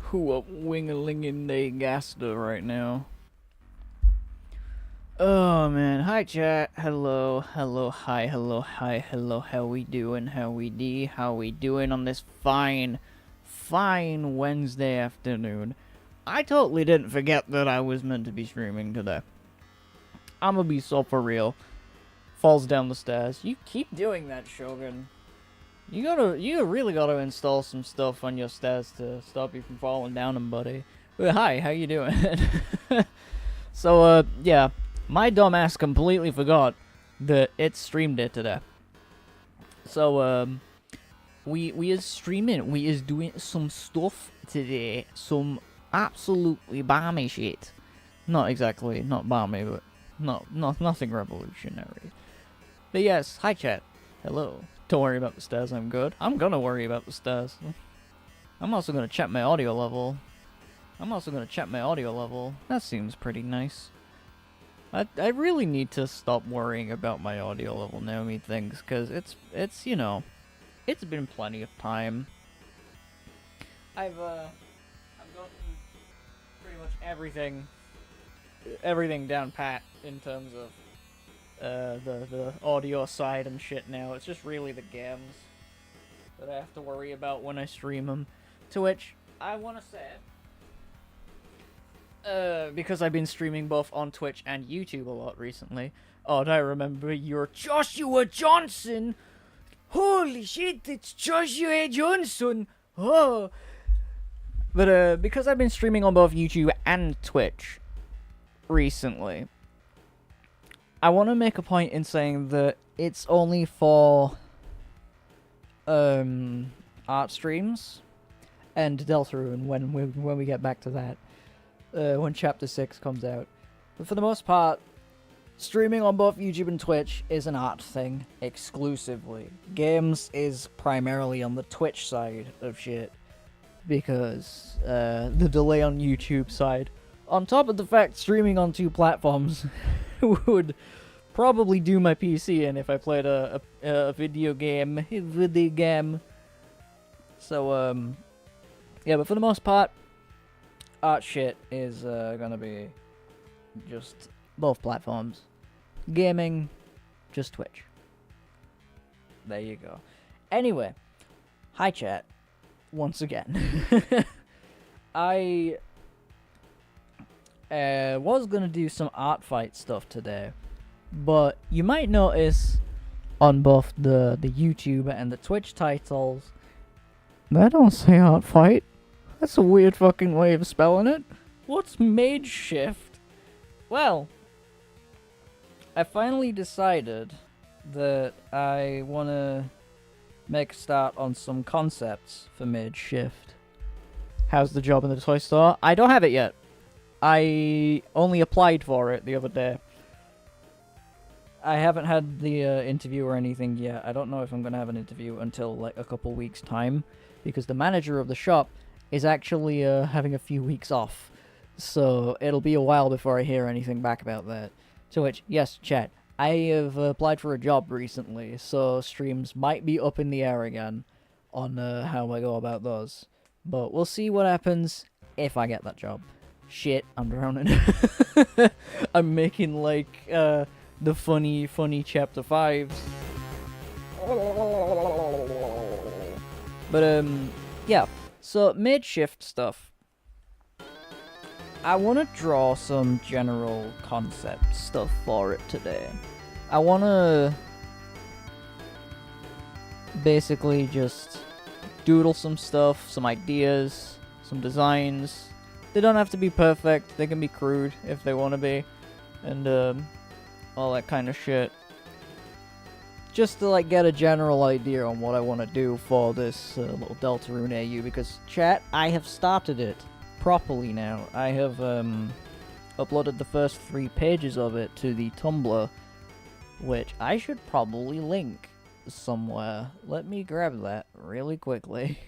Who up wing-a-linging they gaster right now? Oh man, hi chat, hello, hi, hello, how we doing, how we doing on this fine Wednesday afternoon? I totally didn't forget that I was meant to be streaming today. I'ma be so for real. Falls down the stairs. You keep doing that, Shogun. You really gotta install some stuff on your stairs to stop you from falling down them, buddy. But hi, how you doing? So, yeah, my dumbass completely forgot that it streamed it today. So, we is streaming, we is doing some stuff today, some absolutely balmy shit. Not exactly, not balmy, but nothing revolutionary. But yes, hi chat, hello. Don't worry about the stairs, I'm good. I'm gonna worry about the stairs. I'm also gonna check my audio level. That seems pretty nice. I really need to stop worrying about my audio level now, methinks, because it's, you know, it's been plenty of time. I've gotten pretty much everything down pat in terms of the audio side and shit now. It's just really the games that I have to worry about when I stream them. To which I want to say, because I've been streaming both on Twitch and YouTube a lot recently. Oh, and I remember you're Joshua Johnson. Holy shit, it's Joshua Johnson. Oh, but because I've been streaming on both YouTube and Twitch recently, I want to make a point in saying that it's only for art streams and Deltarune when we get back to that, when Chapter 6 comes out. But for the most part, streaming on both YouTube and Twitch is an art thing exclusively. Games is primarily on the Twitch side of shit because the delay on YouTube side, on top of the fact streaming on two platforms would probably do my PC in if I played a video game. So, yeah, but for the most part, art shit is gonna be just both platforms. Gaming, just Twitch. There you go. Anyway, hi chat, once again. I was gonna do some art fight stuff today, but you might notice on both the YouTube and the Twitch titles, that don't say art fight. That's a weird fucking way of spelling it. What's Mageshift? Well, I finally decided that I want to make a start on some concepts for Mageshift. How's the job in the toy store? I don't have it yet. I only applied for it the other day. I haven't had the interview or anything yet. I don't know if I'm going to have an interview until like a couple weeks' time, because the manager of the shop is actually having a few weeks off. So it'll be a while before I hear anything back about that. To which, yes, chat, I have applied for a job recently, so streams might be up in the air again on how I go about those. But we'll see what happens if I get that job. Shit, I'm drowning. I'm making like the funny chapter 5s. But yeah, so Mageshift stuff. I want to draw some general concept stuff for it today. I want to basically just doodle some stuff, some ideas, some designs. They don't have to be perfect, they can be crude if they want to be, and all that kind of shit. Just to like get a general idea on what I want to do for this little Deltarune AU, because chat, I have started it properly now. I have uploaded the first 3 pages of it to the Tumblr, which I should probably link somewhere. Let me grab that really quickly.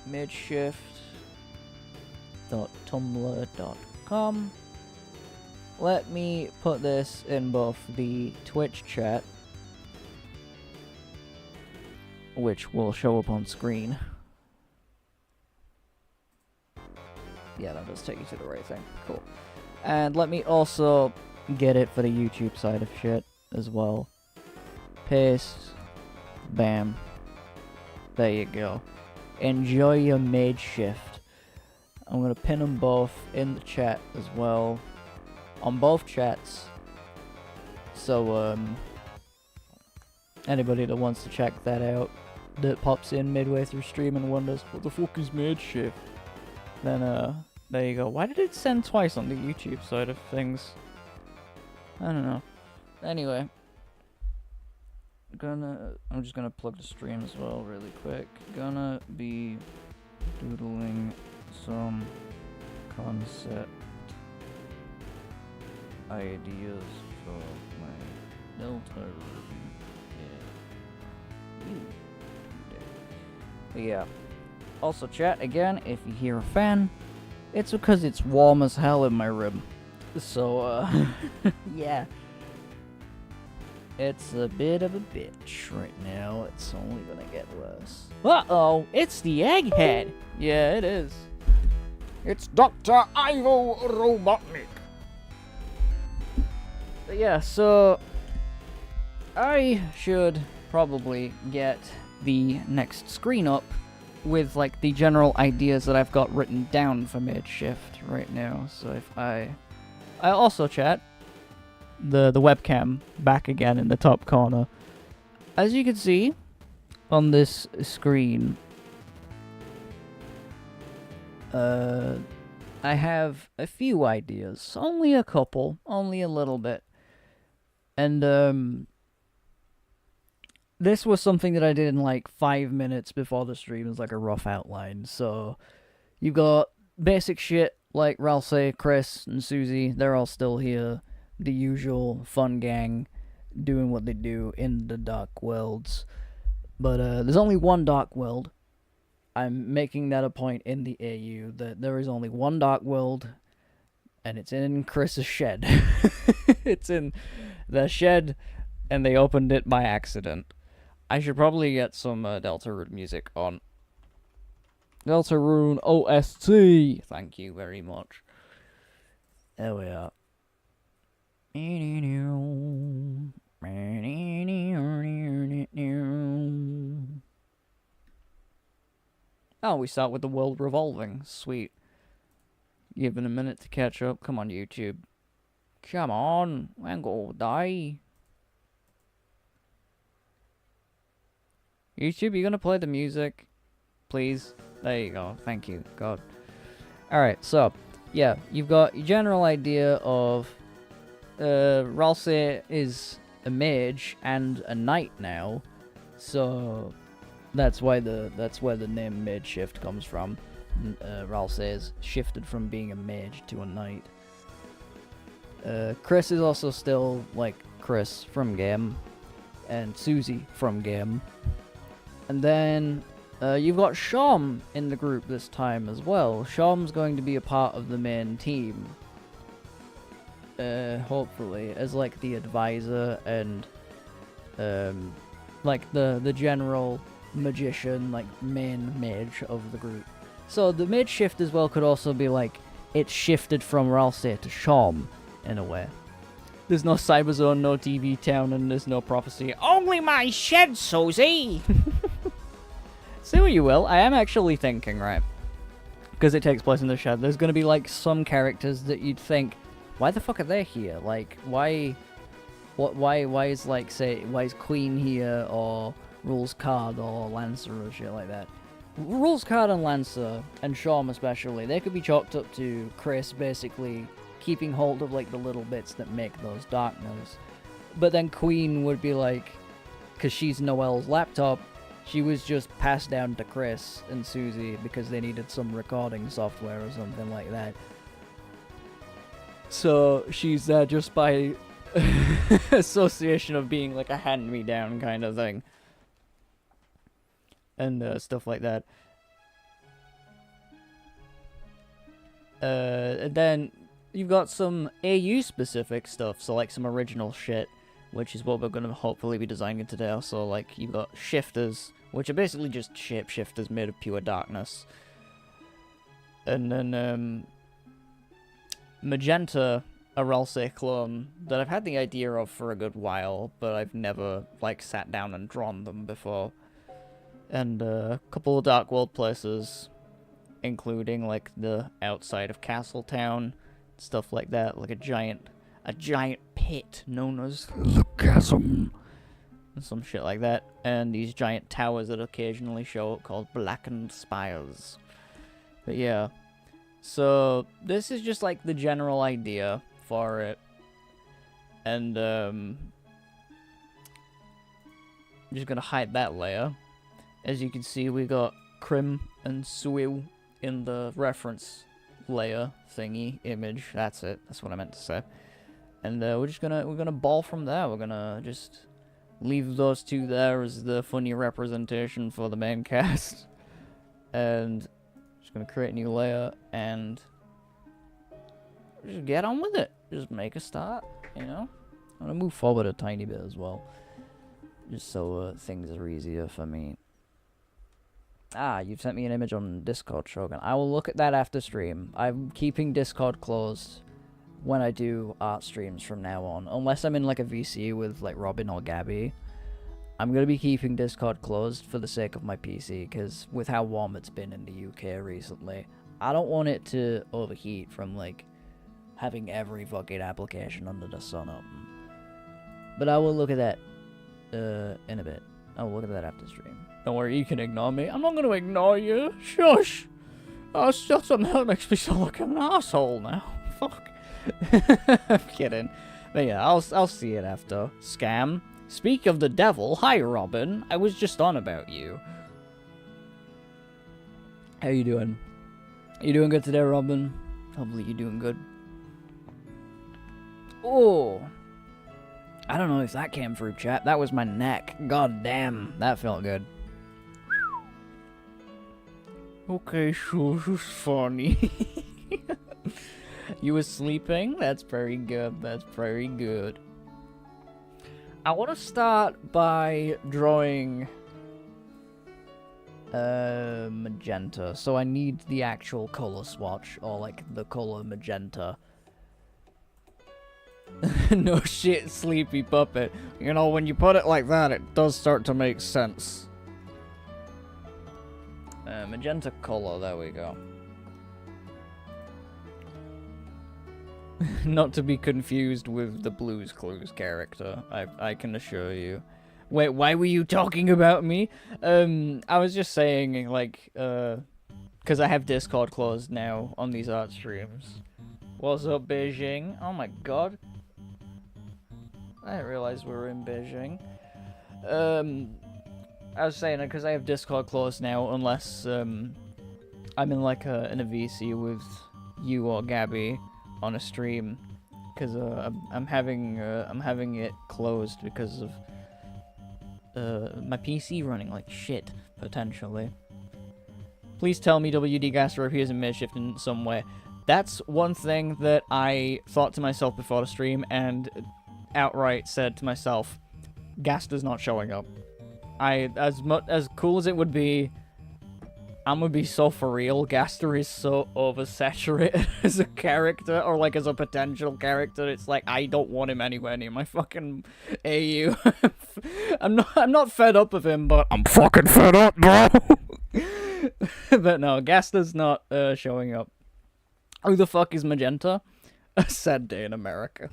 Mageshift.tumblr.com. Let me put this in both the Twitch chat, which will show up on screen. Yeah, that does take you to the right thing. Cool. And let me also get it for the YouTube side of shit as well. Paste. Bam. There you go. Enjoy your Mageshift. I'm gonna pin them both in the chat as well. On both chats. So, anybody that wants to check that out, that pops in midway through stream and wonders, what the fuck is Mageshift? Then, there you go. Why did it send twice on the YouTube side of things? I don't know. Anyway. I'm just gonna plug the stream as well really quick. Gonna be doodling some concept ideas for my Delta review. Yeah. Also, chat, again, if you hear a fan, it's because it's warm as hell in my room. So, yeah. It's a bit of a bitch right now. It's only gonna get worse. Uh-oh, it's the egghead! Yeah, it is. It's Dr. Ivo Robotnik. But yeah, so I should probably get the next screen up with like the general ideas that I've got written down for Mageshift right now. So if I also chat the webcam back again in the top corner. As you can see on this screen, I have a few ideas. Only a couple, only a little bit. And this was something that I did in like 5 minutes before the stream as like a rough outline. So you've got basic shit like Ralsei, Chris, and Susie. They're all still here. The usual fun gang doing what they do in the Dark Worlds. But there's only one Dark World. I'm making that a point in the AU that there is only one Dark World, and it's in Chris's shed. It's in the shed, and they opened it by accident. I should probably get some Deltarune music on. Deltarune OST! Thank you very much. There we are. Oh, we start with the world revolving. Sweet. Given a minute to catch up. Come on, YouTube. Come on. I ain't gonna die. YouTube, you gonna play the music? Please? There you go. Thank you. God. Alright, so, yeah. You've got your general idea of Ralsei is a mage and a knight now, so that's where the name Mageshift comes from. Ralsei is shifted from being a mage to a knight. Chris is also still like Chris from game, and Susie from game, and then you've got Shom in the group this time as well. Shom's going to be a part of the main team. Hopefully, as like the advisor and like the general magician, like main mage of the group. So the Mageshift as well could also be like it's shifted from Ralsei to Shom in a way. There's no Cyberzone, no TV Town, and there's no prophecy. Only my shed, Susie. Say what you will, I am actually thinking, right? Because it takes place in the shed. There's gonna be like some characters that you'd think, why the fuck are they here? Like, why is, like, say, why is Queen here, or Rules Card, or Lancer, or shit like that? Rules Card and Lancer, and Shom especially, they could be chalked up to Chris basically keeping hold of, like, the little bits that make those darkness. But then Queen would be like, because she's Noelle's laptop, She was just passed down to Chris and Susie because they needed some recording software or something like that. So she's there just by association of being like a hand-me-down kind of thing. And stuff like that. And then you've got some AU-specific stuff, so like some original shit, which is what we're going to hopefully be designing today. So like you've got shifters, which are basically just shapeshifters made of pure darkness. And then Magenta, a Ralsei clone that I've had the idea of for a good while, but I've never like sat down and drawn them before. And a couple of Dark World places, including like the outside of Castletown, stuff like that, like a giant pit known as the chasm, and some shit like that, and these giant towers that occasionally show up called blackened spires. But yeah, so this is just like the general idea for it, and I'm just gonna hide that layer. As you can see, we got Krim and Suil in the reference layer thingy image. That's it. That's what I meant to say. And we're gonna ball from there. We're gonna just leave those two there as the funny representation for the main cast. And just gonna create a new layer and just get on with it. Just make a start, you know? I'm gonna move forward a tiny bit as well, just so things are easier for me. Ah, you've sent me an image on Discord, Shogun. I will look at that after stream. I'm keeping Discord closed when I do art streams from now on. Unless I'm in like a VC with like Robin or Gabby. I'm going to be keeping Discord closed for the sake of my PC, because with how warm it's been in the UK recently, I don't want it to overheat from like having every fucking application under the sun open. But I will look at that in a bit. I will look at that after stream. Don't worry, you can ignore me. I'm not going to ignore you. Shush! Oh, that makes me sound like an asshole now. Fuck. I'm kidding. But yeah, I'll see it after. Scam. Speak of the devil, hi Robin. I was just on about you. How you doing? You doing good today, Robin? Hopefully you're doing good. Oh. I don't know if that came through, chat. That was my neck. God damn. That felt good. Okay, so this is funny. You were sleeping? That's very good. That's very good. I want to start by drawing magenta. So I need the actual color swatch, or like the color magenta. No shit, sleepy puppet. You know, when you put it like that, it does start to make sense. Magenta color, there we go. Not to be confused with the Blue's Clues character, I can assure you. Wait, why were you talking about me? I was just saying, like, because I have Discord closed now on these art streams. What's up, Beijing? Oh my god. I didn't realize we were in Beijing. I was saying it because I have Discord closed now, unless I'm in like in a VC with you or Gabby on a stream, because I'm having it closed because of my PC running like shit potentially. Please tell me WD Gaster appears in Mageshift in some way. That's one thing that I thought to myself before the stream and outright said to myself, Gaster's not showing up. As cool as it would be, I'm gonna be so for real. Gaster is so oversaturated as a character, or like as a potential character. It's like I don't want him anywhere near my fucking AU. I'm not fed up of him, but I'm fucking fed up, bro. But no, Gaster's not showing up. Who the fuck is Magenta? A sad day in America.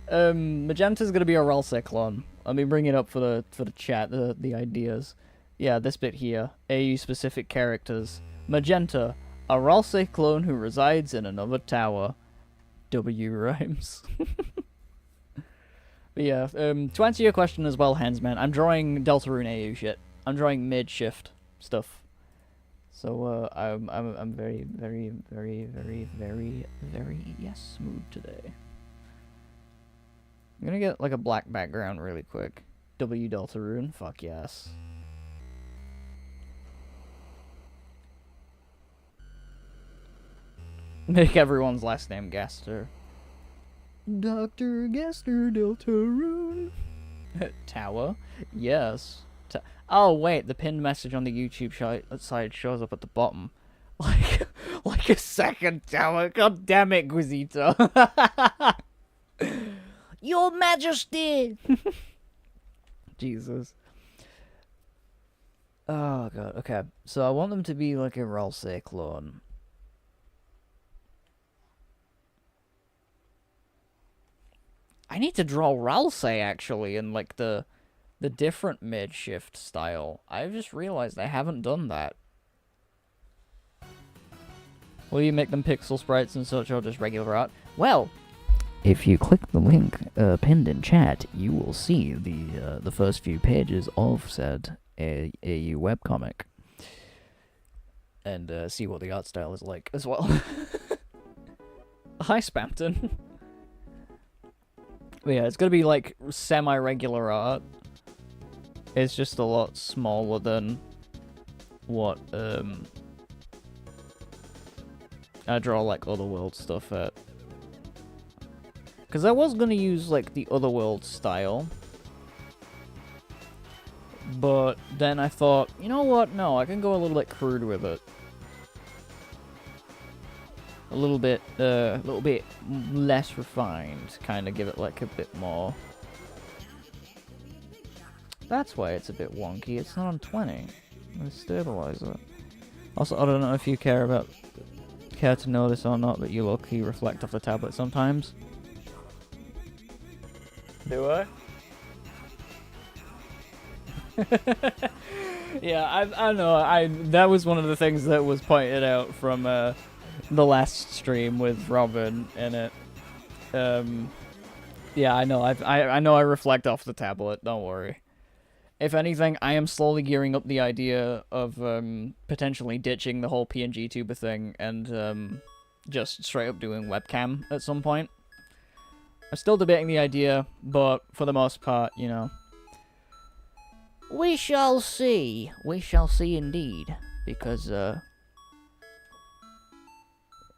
Magenta's gonna be a Ralsei clone. Let me bring it up for the chat, the ideas. Yeah, this bit here. AU specific characters. Magenta, a Ralsei clone who resides in another tower. W rhymes. But yeah, to answer your question as well, Hensman, I'm drawing Deltarune AU shit. I'm drawing mid-shift stuff. So I'm very yes mood today. I'm gonna get like a black background really quick. W Deltarune, fuck yes. Make everyone's last name Gaster. Dr. Gaster Deltarune. Tower? Yes. Oh wait, the pinned message on the YouTube side shows up at the bottom. Like a second tower. God damn it, Guizito. Your Majesty! Jesus. Oh god, okay. So I want them to be like a Ralsei clone. I need to draw Ralsei actually in like the different mid-shift style. I just realized I haven't done that. Will you make them pixel sprites and such or just regular art? Well, if you click the link pinned in chat, you will see the first few pages of said AU webcomic. And see what the art style is like as well. Hi, Spampton. But yeah, it's gonna be like semi-regular art. It's just a lot smaller than what I draw like Otherworld stuff at. Because I was gonna use like the Otherworld style, but then I thought, you know what? No, I can go a little bit crude with it. A little bit less refined. Kind of give it like a bit more. That's why it's a bit wonky. It's not on 20. I'm gonna stabilize it. Also, I don't know if you care to know this or not, but you low-key reflect off the tablet sometimes. Do I? Yeah, I know. That was one of the things that was pointed out from the last stream with Robin in it. Yeah, I know. I know. I reflect off the tablet. Don't worry. If anything, I am slowly gearing up the idea of potentially ditching the whole PNG tuber thing and just straight up doing webcam at some point. I'm still debating the idea, but for the most part, you know. We shall see. We shall see indeed. Because,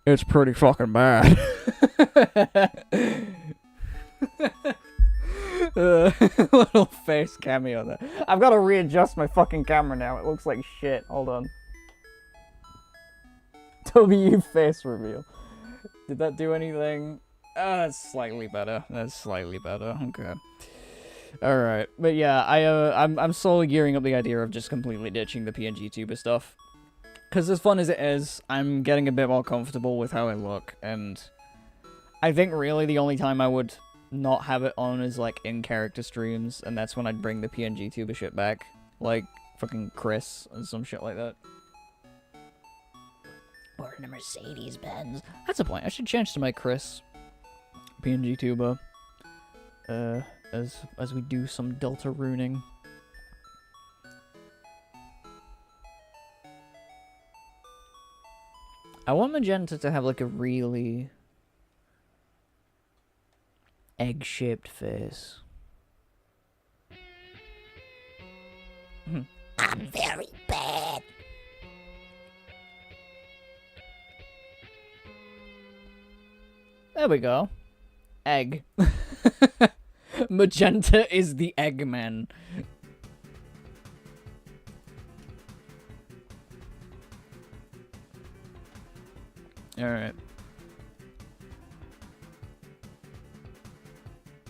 it's pretty fucking bad. Little face cameo there. I've got to readjust my fucking camera now. It looks like shit. Hold on. W face reveal. Did that do anything? That's slightly better. That's slightly better. Okay. Alright. But yeah, I'm slowly gearing up the idea of just completely ditching the PNG tuber stuff. Because as fun as it is, I'm getting a bit more comfortable with how I look, and I think really the only time I would not have it on is like in character streams, and that's when I'd bring the PNG tuber shit back. Like fucking Chris and some shit like that. Or in a Mercedes Benz. That's a point. I should change to my Chris PNG tuber. As we do some Delta runing. I want Magenta to have like a really egg-shaped face. I'm very bad. There we go. Egg. Magenta is the Eggman. Alright.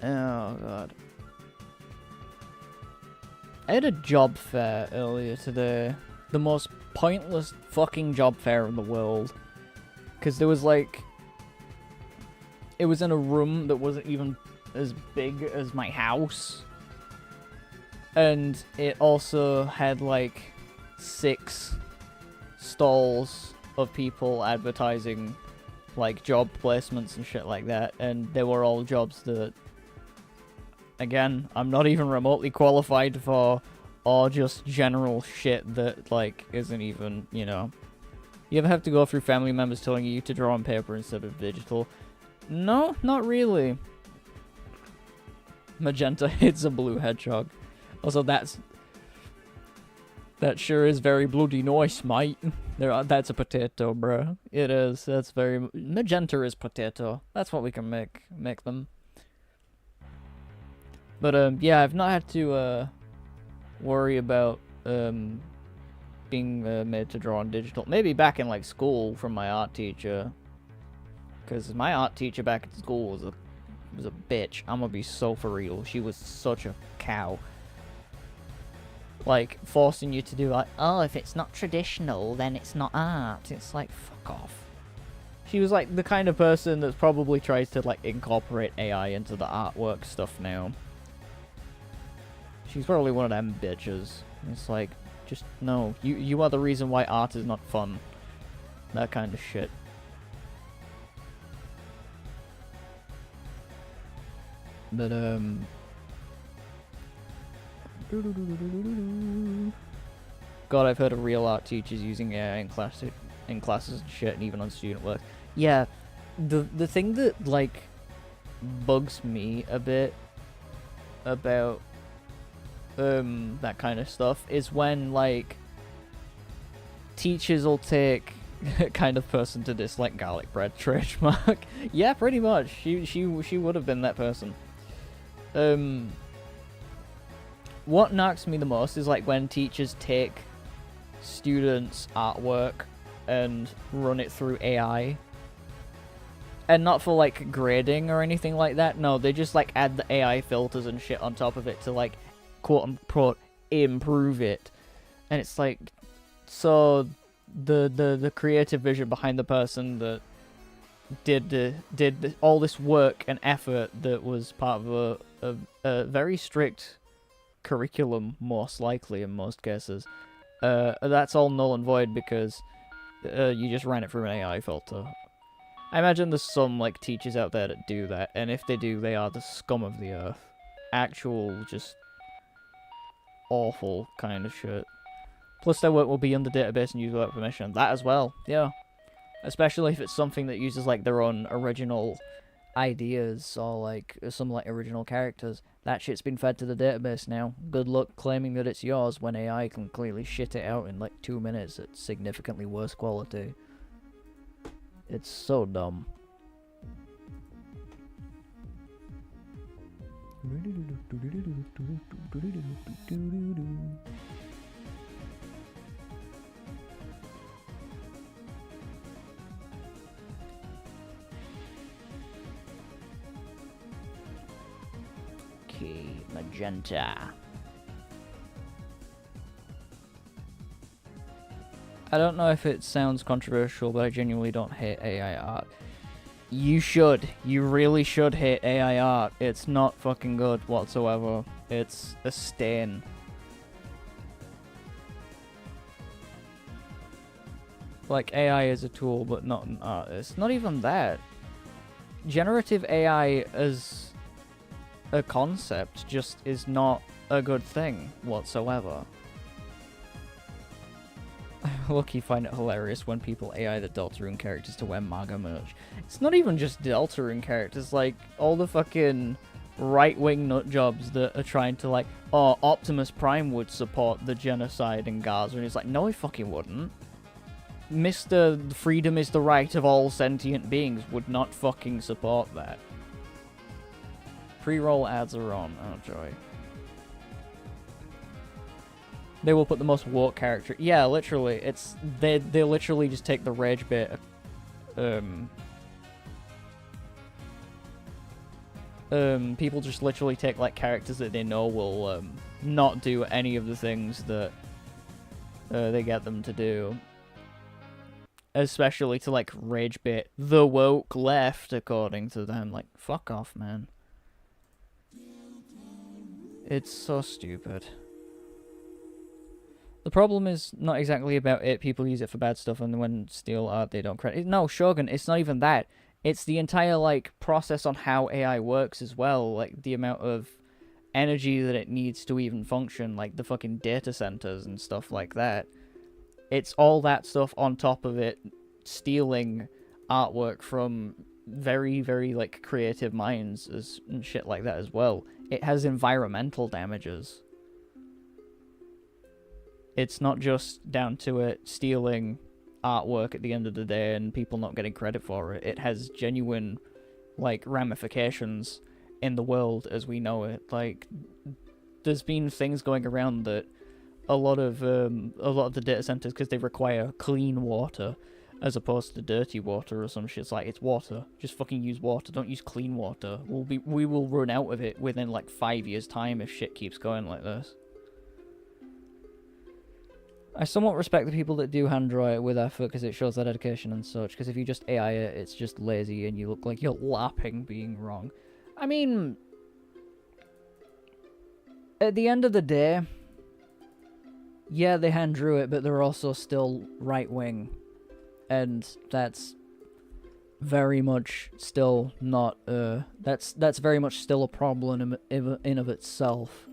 Oh god. I had a job fair earlier today. The most pointless fucking job fair in the world. Because there was like... It was in a room that wasn't even as big as my house. And it also had like 6 stalls of people advertising like job placements and shit like that, and they were all jobs that, again, I'm not even remotely qualified for, or just general shit that, like, isn't even, you know. You ever have to go through family members telling you to draw on paper instead of digital? No, not really. Magenta hits a blue hedgehog. Also, that sure is very bloody nice, mate. That's a potato, bro. It is. That's very... Magenta is potato. That's what we can make them. But, yeah, I've not had to, worry about, being made to draw on digital. Maybe back in, like, school from my art teacher. Because my art teacher back at school was a bitch. I'm gonna be so for real. She was such a cow. Like, forcing you to do, like, oh, if it's not traditional, then it's not art. It's like, fuck off. She was, like, the kind of person that probably tries to, like, incorporate AI into the artwork stuff now. She's probably one of them bitches. It's like, just, no. You are the reason why art is not fun. That kind of shit. But, God, I've heard of real art teachers using AI in classes and shit, and even on student work. Yeah, the thing that, like, bugs me a bit about, that kind of stuff is when, like, teachers will take kind of person to dislike garlic bread trademark. Yeah, pretty much. She would have been that person. What knocks me the most is, like, when teachers take students' artwork and run it through AI. And not for, like, grading or anything like that. No, they just, like, add the AI filters and shit on top of it to, like, quote-unquote, improve it. And it's like, so the creative vision behind the person that did all this work and effort that was part of a very strict curriculum, most likely in most cases, that's all null and void because you just ran it through an AI filter. I imagine there's some, like, teachers out there that do that, and if they do, they are the scum of the earth. Actual, just awful kind of shit. Plus their work will be on the database and used without permission. That as well, yeah. Especially if it's something that uses, like, their own original ideas or, like, some, like, original characters. That shit's been fed to the database now. Good luck claiming that it's yours when AI can clearly shit it out in, like, 2 minutes at significantly worse quality. It's so dumb. Okay, magenta. I don't know if it sounds controversial, but I genuinely don't hate AI art. You should. You really should hate AI art. It's not fucking good whatsoever. It's a stain. Like, AI is a tool, but not an artist. Not even that. Generative AI as a concept just is not a good thing whatsoever. Look, you find it hilarious when people AI the Deltarune characters to wear MAGA merch. It's not even just Deltarune characters, like, all the fucking right-wing nutjobs that are trying to, like, oh, Optimus Prime would support the genocide in Gaza, and he's like, no, he fucking wouldn't. Mr. Freedom is the right of all sentient beings would not fucking support that. Pre-roll ads are on. Oh, joy. They will put the most woke character. Yeah, literally. It's they literally just take the rage bit. People just literally take, like, characters that they know will not do any of the things that they get them to do. Especially to, like, rage bait the woke left, according to them. Like, fuck off, man. It's so stupid. The problem is not exactly about it. People use it for bad stuff, and when steal art, they don't credit. No, Shogun, it's not even that. It's the entire, like, process on how AI works as well. Like, the amount of energy that it needs to even function, like the fucking data centers and stuff like that. It's all that stuff on top of it stealing artwork from very, very, like, creative minds and shit like that as well. It has environmental damages. It's not just down to it stealing artwork at the end of the day and people not getting credit for it. It has genuine, like, ramifications in the world as we know it. Like, there's been things going around that a lot of the data centers, because they require clean water as opposed to dirty water or some shit. It's like, it's water. Just fucking use water. Don't use clean water. We will run out of it within like 5 years' time if shit keeps going like this. I somewhat respect the people that do hand draw it with effort because it shows their dedication and such. Because if you just AI it, it's just lazy and you look like you're lapping being wrong. I mean, at the end of the day, yeah, they hand drew it, but they're also still right-wing. And that's very much still not, that's very much still a problem in of itself.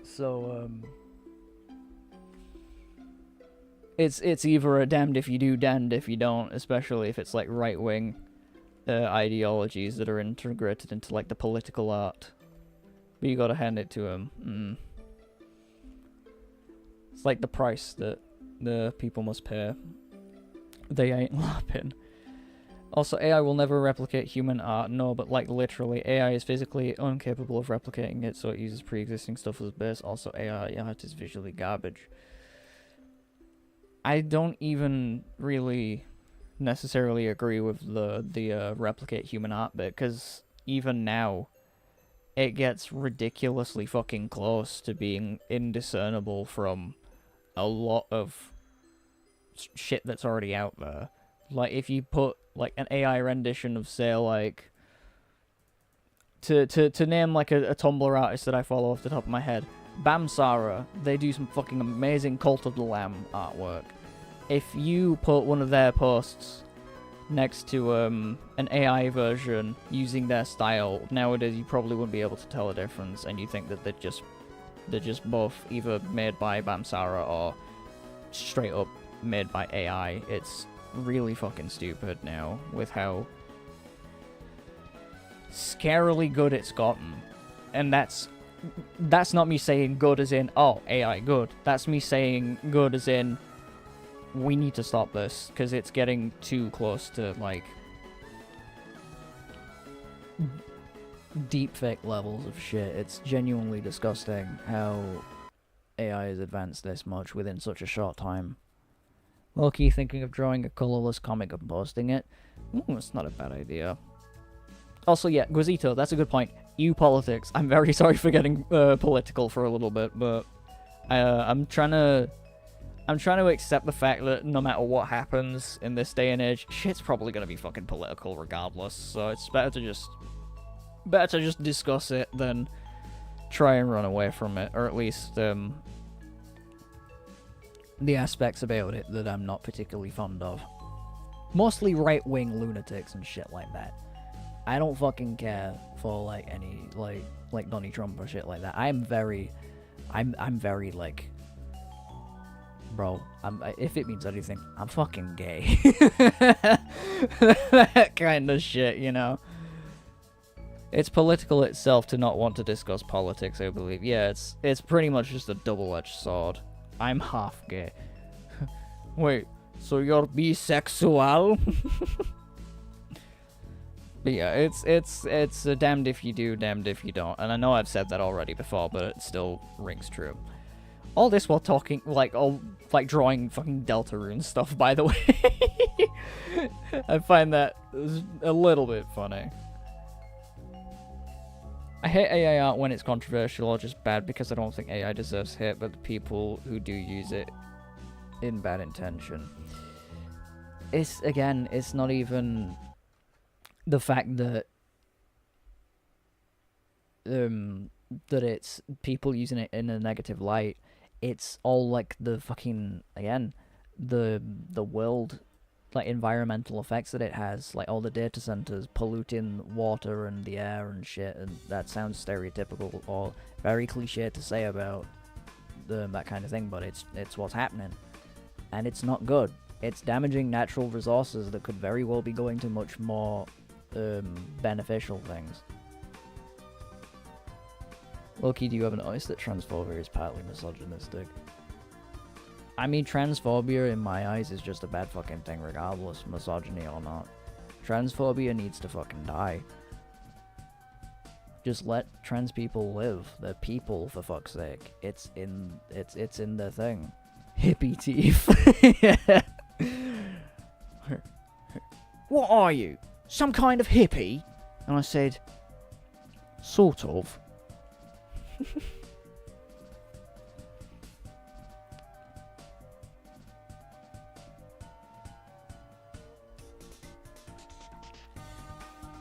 So, it's either a damned if you do, damned if you don't, especially if it's, like, right-wing ideologies that are integrated into, like, the political art. But you gotta hand it to them. It's like the price that the people must pay. They ain't lapping. Also, AI will never replicate human art. No, but like literally, AI is physically incapable of replicating it, so it uses pre-existing stuff as base. Also, AI art is visually garbage. I don't even really necessarily agree with the replicate human art bit, because even now, it gets ridiculously fucking close to being indiscernible from a lot of shit that's already out there. Like, if you put, like, an AI rendition of, say, like, to name, like, a Tumblr artist that I follow off the top of my head, Bamsara, they do some fucking amazing Cult of the Lamb artwork. If you put one of their posts next to an AI version using their style, nowadays you probably wouldn't be able to tell a difference, and you think that they're just both either made by Bamsara or straight up made by AI. It's really fucking stupid now with how scarily good it's gotten. And that's not me saying good as in, oh, AI good. That's me saying good as in, we need to stop this, because it's getting too close to, like, deepfake levels of shit. It's genuinely disgusting how AI has advanced this much within such a short time. Low-key thinking of drawing a colorless comic and posting it. It's not a bad idea. Also, yeah, Guizito, that's a good point. EU politics. I'm very sorry for getting political for a little bit, but I'm trying to accept the fact that no matter what happens in this day and age, shit's probably gonna be fucking political regardless. So it's better to just discuss it than try and run away from it, or at least the aspects about it that I'm not particularly fond of. Mostly right-wing lunatics and shit like that. I don't fucking care for, like, any, like Donald Trump or shit like that. I'm very, like, bro, if it means anything, I'm fucking gay. That kind of shit, you know? It's political itself to not want to discuss politics, I believe. Yeah, it's pretty much just a double-edged sword. I'm half gay. Wait, so you're bisexual? But yeah, it's a damned if you do, damned if you don't. And I know I've said that already before, but it still rings true. All this while talking, like drawing fucking Deltarune stuff, by the way. I find that a little bit funny. I hate AI art when it's controversial or just bad because I don't think AI deserves hate, but the people who do use it in bad intention. It's not even the fact that that it's people using it in a negative light. It's all like the fucking, again, the world, like environmental effects that it has, like all the data centers polluting water and the air and shit, and that sounds stereotypical or very cliche to say about that kind of thing, but it's what's happening, and it's not good. It's damaging natural resources that could very well be going to much more beneficial things. Loki, do you ever notice that transphobia is partly misogynistic? I mean, transphobia in my eyes is just a bad fucking thing regardless, misogyny or not. Transphobia needs to fucking die. Just let trans people live. They're people, for fuck's sake. It's in their thing. Hippie teeth. Yeah. What are you? Some kind of hippie? And I said, sort of.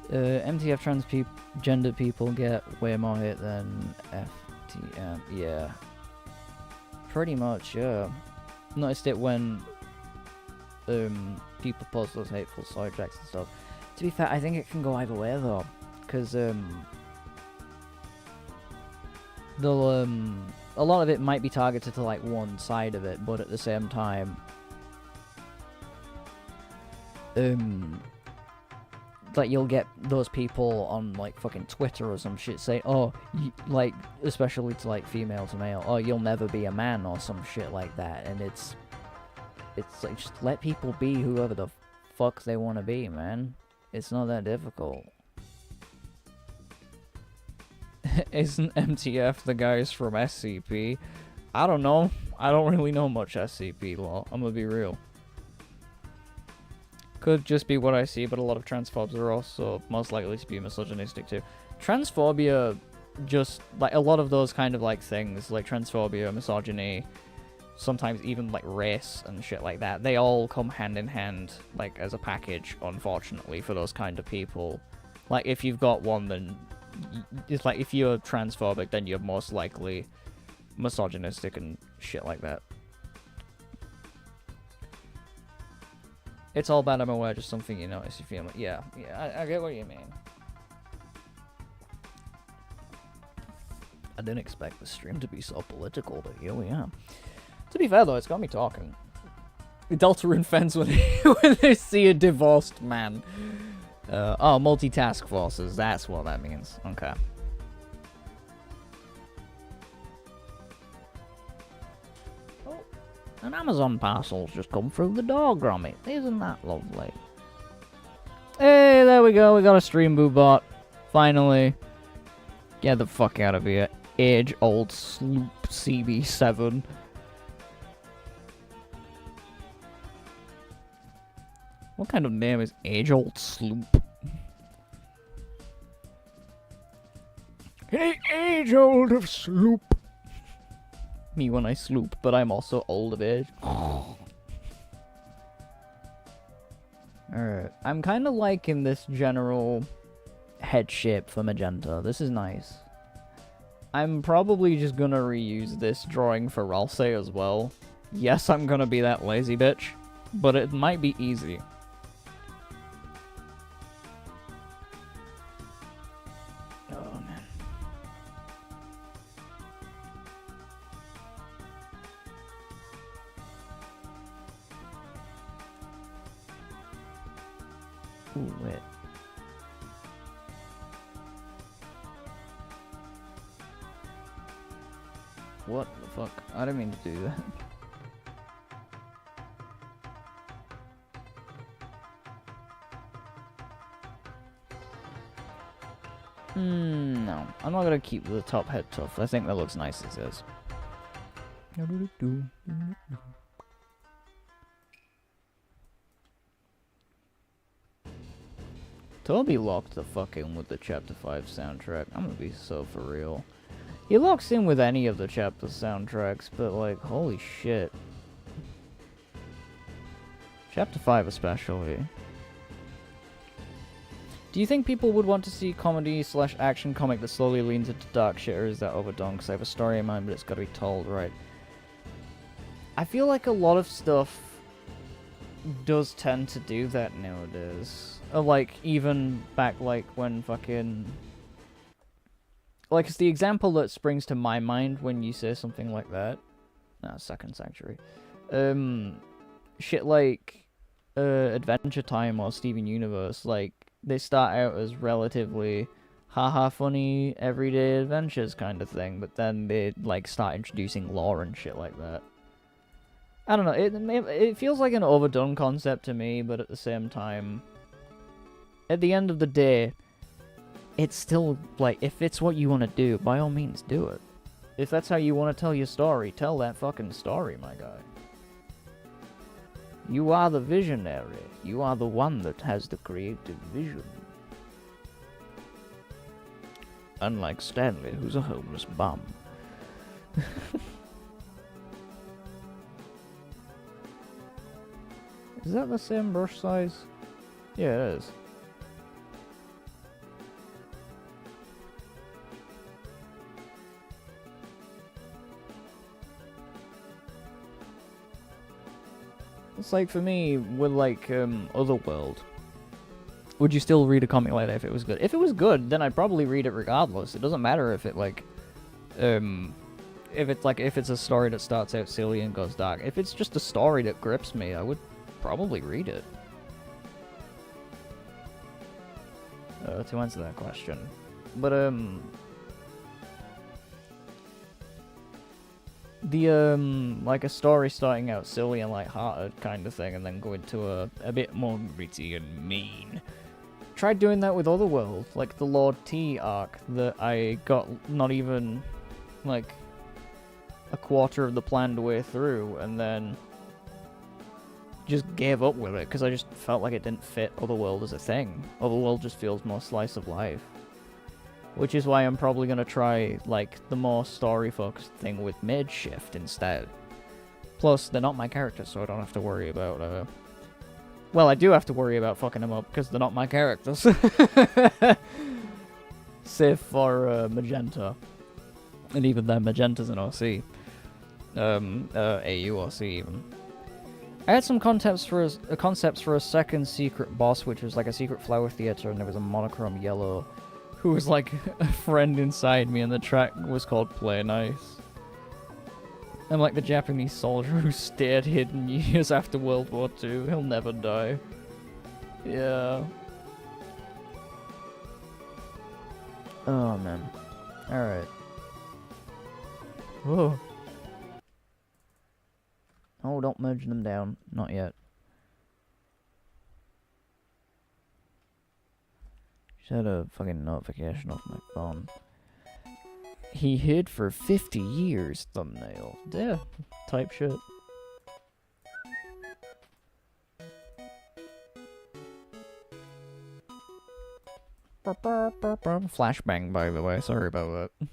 MTF transgender people get way more hit than FTM. Yeah. Pretty much, yeah. Noticed it when people post those hateful side tracks and stuff. To be fair, I think it can go either way though, because they'll a lot of it might be targeted to like one side of it, but at the same time, like you'll get those people on like fucking Twitter or some shit say, oh, like especially to like female to male, oh, you'll never be a man or some shit like that, and it's like just let people be whoever the fuck they want to be, man. It's not that difficult. Isn't MTF the guys from SCP? I don't know. I don't really know much SCP law. I'm gonna be real. Could just be what I see, but a lot of transphobes are also most likely to be misogynistic too. Transphobia, just like a lot of those kind of like things, like transphobia, misogyny, sometimes even like race and shit like that, they all come hand in hand, like as a package, unfortunately, for those kind of people. Like if you've got one, then it's like if you're transphobic, then you're most likely misogynistic and shit like that. It's all bad, I'm aware, just something you notice, you feel like, yeah, I get what you mean. I didn't expect the stream to be so political, but here we are. To be fair though, it's got me talking. Deltarune fans when they see a divorced man. Oh, multitask forces, that's what that means. Okay. Oh, an Amazon parcel's just come through the door, Gromit. Isn't that lovely? Hey, there we go, we got a stream boo bot. Finally. Get the fuck out of here. Age-old sloop CB7. What kind of name is age-old sloop? Hey, age-old of sloop. Me when I sloop, but I'm also old of age. Alright, I'm kind of liking this general head shape for magenta. This is nice. I'm probably just gonna reuse this drawing for Ralsei as well. Yes, I'm gonna be that lazy bitch, but it might be easy. Oh, man. Ooh, wait. What the fuck? I didn't mean to do that. No. I'm not gonna keep the top head tough. I think that looks nice as is. Toby locked the fuck in with the Chapter 5 soundtrack. I'm gonna be so for real. He locks in with any of the chapter soundtracks, but like, holy shit. Chapter 5 especially. Do you think people would want to see comedy/action comic that slowly leans into dark shit, or is that overdone? Because I have a story in mind, but it's gotta be told right. I feel like a lot of stuff does tend to do that nowadays. Like, even back, like, when fucking... Like, it's the example that springs to my mind when you say something like that. Second Sanctuary. Shit like Adventure Time or Steven Universe, like, they start out as relatively haha funny everyday adventures kind of thing, but then they, like, start introducing lore and shit like that. I don't know, it feels like an overdone concept to me, but at the same time, at the end of the day, it's still, like, if it's what you want to do, by all means do it. If that's how you want to tell your story, tell that fucking story, my guy. You are the visionary. You are the one that has the creative vision. Unlike Stanley, who's a homeless bum. Is that the same brush size? Yeah, it is. It's like, for me, with, like, Otherworld, would you still read a comic like that if it was good? If it was good, then I'd probably read it regardless. It doesn't matter if it, like, if it's a story that starts out silly and goes dark. If it's just a story that grips me, I would probably read it. To answer that question. But, like a story starting out silly and light-hearted kind of thing, and then going to a bit more gritty and mean. Tried doing that with Otherworld, like the Lord T arc that I got not even, like, a quarter of the planned way through, and then just gave up with it, because I just felt like it didn't fit Otherworld as a thing. Otherworld just feels more slice of life. Which is why I'm probably going to try, like, the more story-focused thing with Mageshift instead. Plus, they're not my characters, so I don't have to worry about, well, I do have to worry about fucking them up, because they're not my characters. Save for, Magenta. And even then, Magenta's an OC. AUOC, even. I had some concepts for a second secret boss, which was like a secret flower theater, and there was a monochrome yellow who was like a friend inside me, and the track was called Play Nice. I'm like the Japanese soldier who stayed hidden years after World War II. He'll never die. Yeah. Oh, man. Alright. Whoa. Oh, don't merge them down. Not yet. Just had a fucking notification off my phone. He hid for 50 years, thumbnail. Yeah, type shit. Flashbang, by the way. Sorry about that.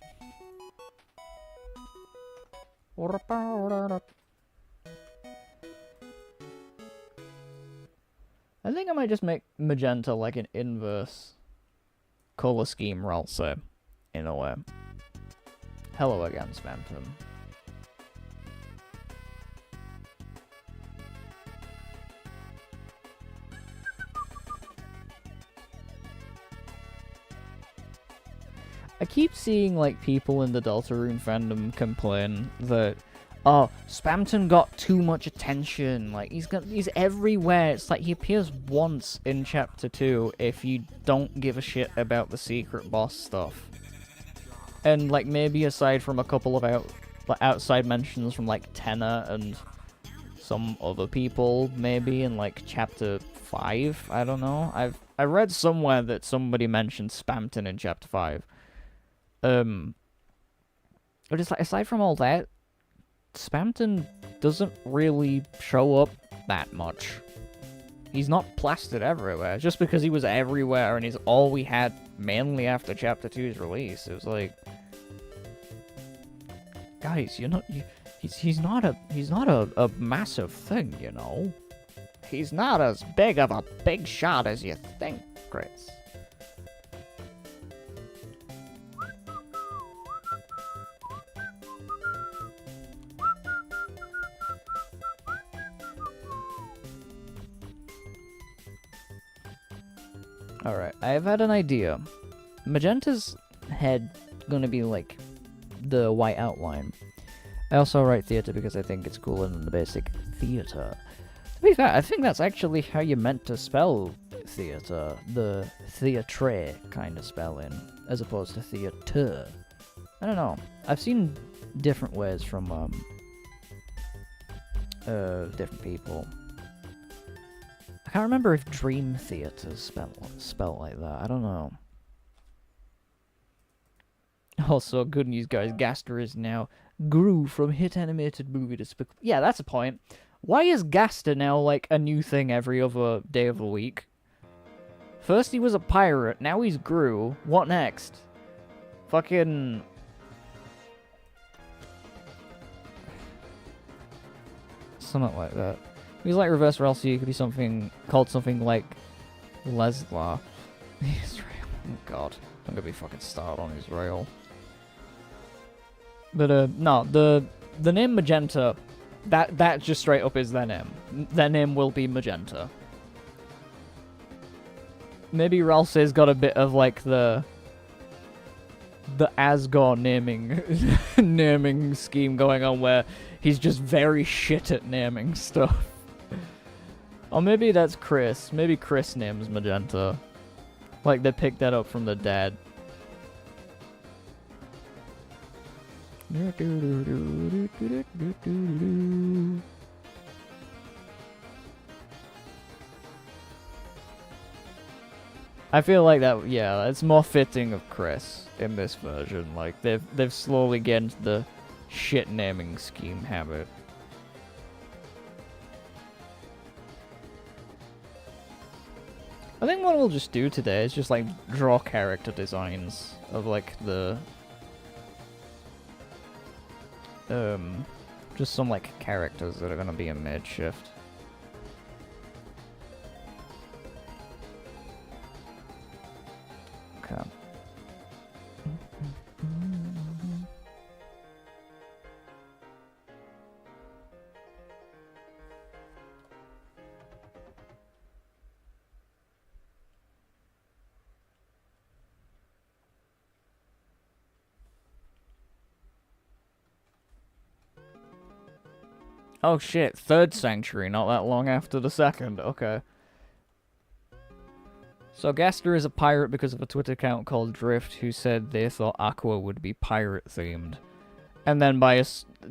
I think I might just make Magenta like an inverse color scheme, Ralsa, in a way. Hello again, Spamton. I keep seeing, like, people in the Deltarune fandom complain that, oh, Spamton got too much attention. Like, he's everywhere. It's like he appears once in Chapter 2 if you don't give a shit about the secret boss stuff. And, like, maybe aside from a couple of outside mentions from, like, Tenna and some other people, maybe in, like, Chapter 5? I don't know. I read somewhere that somebody mentioned Spamton in Chapter 5. But it's like, aside from all that, Spamton doesn't really show up that much. He's not plastered everywhere. Just because he was everywhere and he's all we had mainly after Chapter 2's release. It was like, guys, you're not. He's not a massive thing, you know. He's not as big of a big shot as you think, Chris. Alright, I have had an idea. Magenta's head gonna be like the white outline. I also write theatre because I think it's cooler than the basic theatre. To be fair, I think that's actually how you're meant to spell theatre. The theatre kind of spelling, as opposed to theatre. I don't know. I've seen different ways from different people. I can't remember if Dream Theater's spelled like that. I don't know. Also, good news, guys. Gaster is now Gru from hit animated movie Despicable. Yeah, that's a point. Why is Gaster now like a new thing every other day of the week? First he was a pirate, now he's Gru. What next? Fucking... something like that. He's like Reverse Ralsei, he could be something called something like Leslar. Israel. Oh god. I'm gonna be fucking started on Israel. But no, the name Magenta, that just straight up is their name. Their name will be Magenta. Maybe Ralsei's got a bit of like the Asgore naming naming scheme going on where he's just very shit at naming stuff. Or maybe that's Chris. Maybe Chris names Magenta. Like they picked that up from the dad. I feel like that, yeah, it's more fitting of Chris in this version. Like they've slowly get into the shit naming scheme habit. I think what we'll just do today is just like draw character designs of like the just some like characters that are gonna be in Mageshift. Okay. Oh shit, third sanctuary, not that long after the second, okay. So Gaster is a pirate because of a Twitter account called Drift who said they thought Aqua would be pirate themed. And then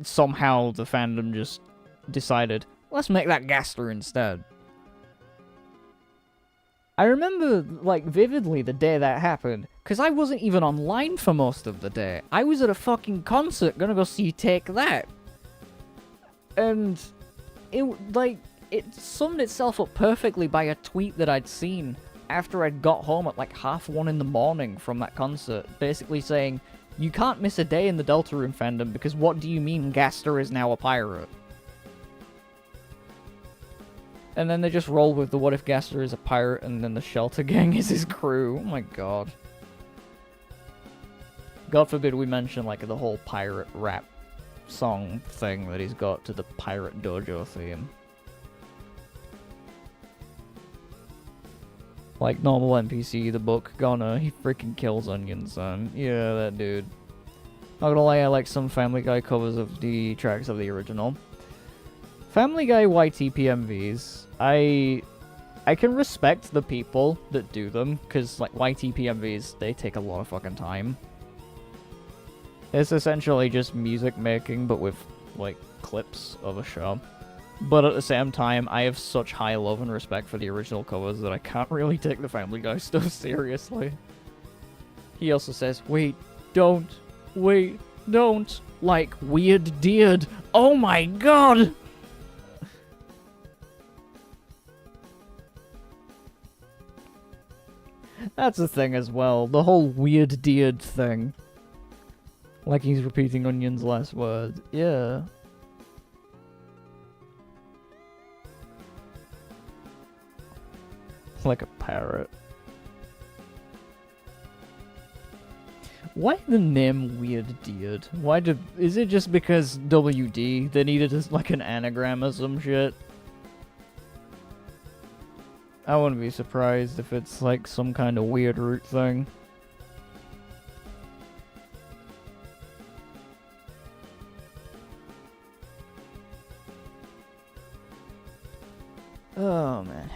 somehow the fandom just decided, let's make that Gaster instead. I remember, like, vividly the day that happened, because I wasn't even online for most of the day. I was at a fucking concert gonna go see Take That. And it summed itself up perfectly by a tweet that I'd seen after I'd got home at like 1:30 in the morning from that concert, basically saying, you can't miss a day in the Deltarune fandom because what do you mean Gaster is now a pirate? And then they just roll with the what if Gaster is a pirate and then the Shelter Gang is his crew. Oh my god. God forbid we mention like the whole pirate rap song thing that he's got to the Pirate Dojo theme. Like normal NPC, the book, Goner, he freaking kills Onion Son. Yeah, that dude. Not gonna lie, I like some Family Guy covers of the tracks of the original. Family Guy YTPMVs, I can respect the people that do them, because like YTPMVs, they take a lot of fucking time. It's essentially just music making, but with, like, clips of a show. But at the same time, I have such high love and respect for the original covers that I can't really take the Family Guy stuff seriously. He also says, wait, don't, like, weird deared. Oh my god! That's a thing as well, the whole weird deared thing. Like he's repeating Onion's last words. Yeah. Like a parrot. Why the name Weird Deared? Is it just because WD, they needed like an anagram or some shit? I wouldn't be surprised if it's like some kind of weird root thing. Oh man.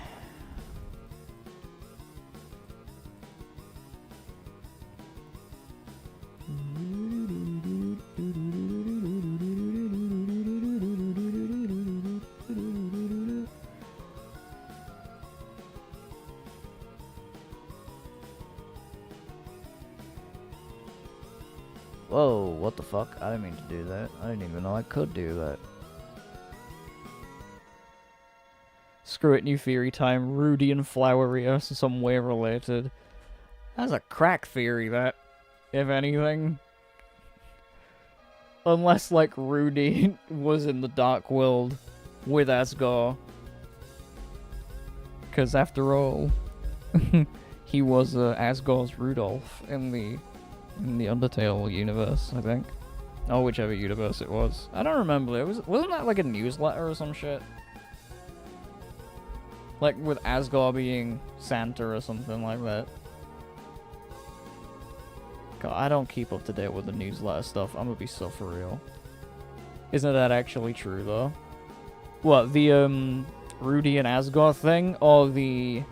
Whoa, what the fuck? I didn't mean to do that. I didn't even know I could do that. Screw it, new theory time. Rudy and Flowery are some way related. That's a crack theory, that. If anything. Unless, like, Rudy was in the Dark World with Asgore. Because, after all, he was Asgore's Rudolph in the Undertale universe, I think. Or whichever universe it was. I don't remember. Wasn't that like a newsletter or some shit? Like with Asgore being Santa or something like that. God, I don't keep up to date with the newsletter stuff. I'm gonna be so for real. Isn't that actually true though? What, the Rudy and Asgore thing, or the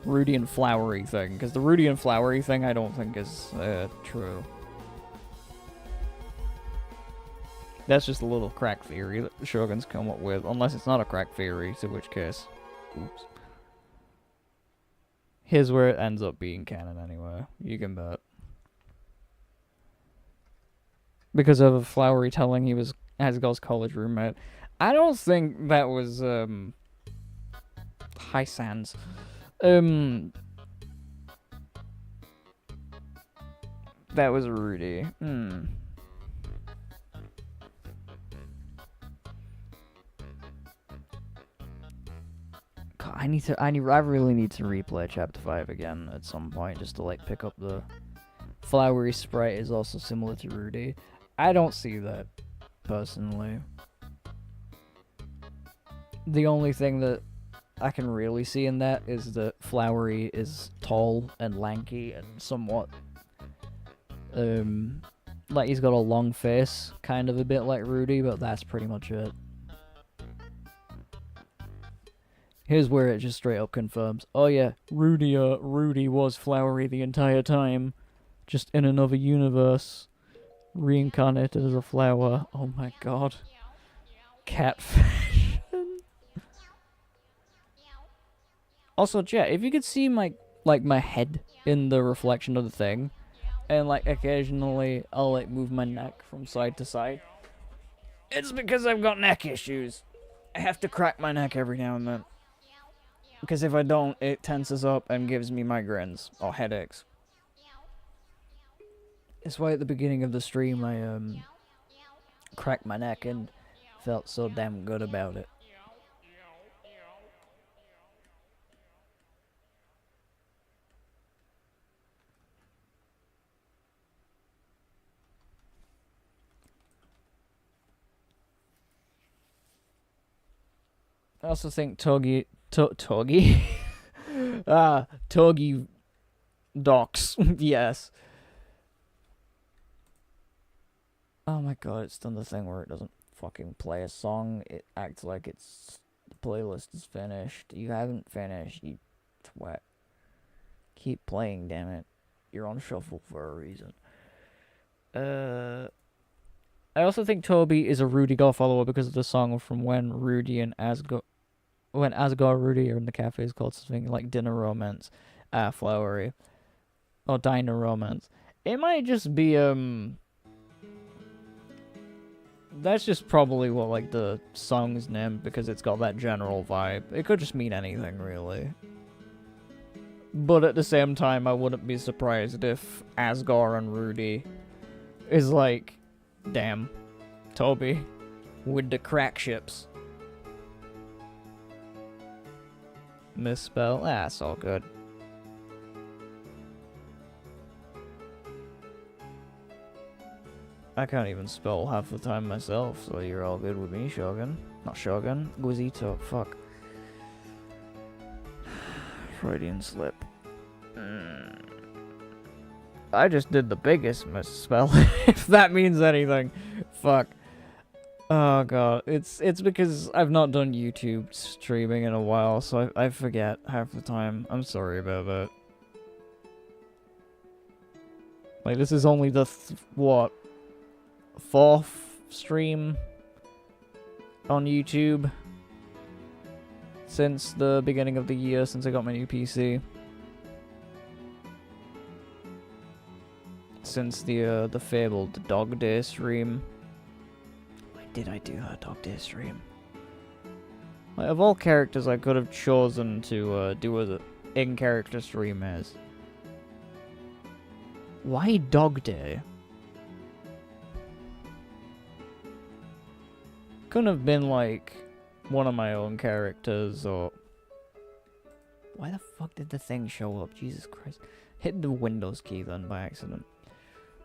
Rudy and Flowery thing? Because the Rudy and Flowery thing I don't think is true. That's just a little crack theory that the Shogun's come up with, unless it's not a crack theory, in which case, oops. Here's where it ends up being canon anyway, you can bet. Because of Flowery telling he was Asgore's college roommate. I don't think that was, High Sands. That was Rudy. God, I really need to replay Chapter 5 again at some point, just to, like, pick up the Flowery sprite is also similar to Rudy. I don't see that, personally. The only thing that I can really see in that is that Flowery is tall and lanky and somewhat, like he's got a long face, kind of a bit like Rudy, but that's pretty much it. Here's where it just straight up confirms. Oh yeah, Rudy was Flowery the entire time, just in another universe, reincarnated as a flower. Oh my god. Catfish. Also, chat, if you could see my head in the reflection of the thing, and like occasionally I'll like move my neck from side to side, it's because I've got neck issues. I have to crack my neck every now and then. Because if I don't, it tenses up and gives me migraines or headaches. It's why at the beginning of the stream I cracked my neck and felt so damn good about it. I also think Togi Docs, yes. Oh my god, it's done the thing where it doesn't fucking play a song. It acts like the playlist is finished. You haven't finished, you twat. Keep playing, damn it. You're on shuffle for a reason. I also think Toby is a Rudy Gar follower because of the song from when Asgore Rudy are in the cafe is called something like Dinner Romance, Flowery, or Diner Romance. It might just be that's just probably what like the song's name because it's got that general vibe. It could just mean anything really. But at the same time, I wouldn't be surprised if Asgore and Rudy is like, damn, Toby with the crack ships. Misspell? Ah, it's all good. I can't even spell half the time myself, so you're all good with me, Shogun. Not Shogun, Guizito, fuck. Freudian slip. I just did the biggest misspell, if that means anything. Fuck. Oh god, it's because I've not done YouTube streaming in a while, so I forget half the time. I'm sorry about that. Like, this is only the, what, 4th stream on YouTube since the beginning of the year, since I got my new PC. Since the fabled Dog Day stream. Why did I do a Dog Day stream? Like, of all characters I could have chosen to do an in-character stream as. Why Dog Day? Couldn't have been like one of my own characters or... Why the fuck did the thing show up? Jesus Christ. Hit the Windows key then by accident.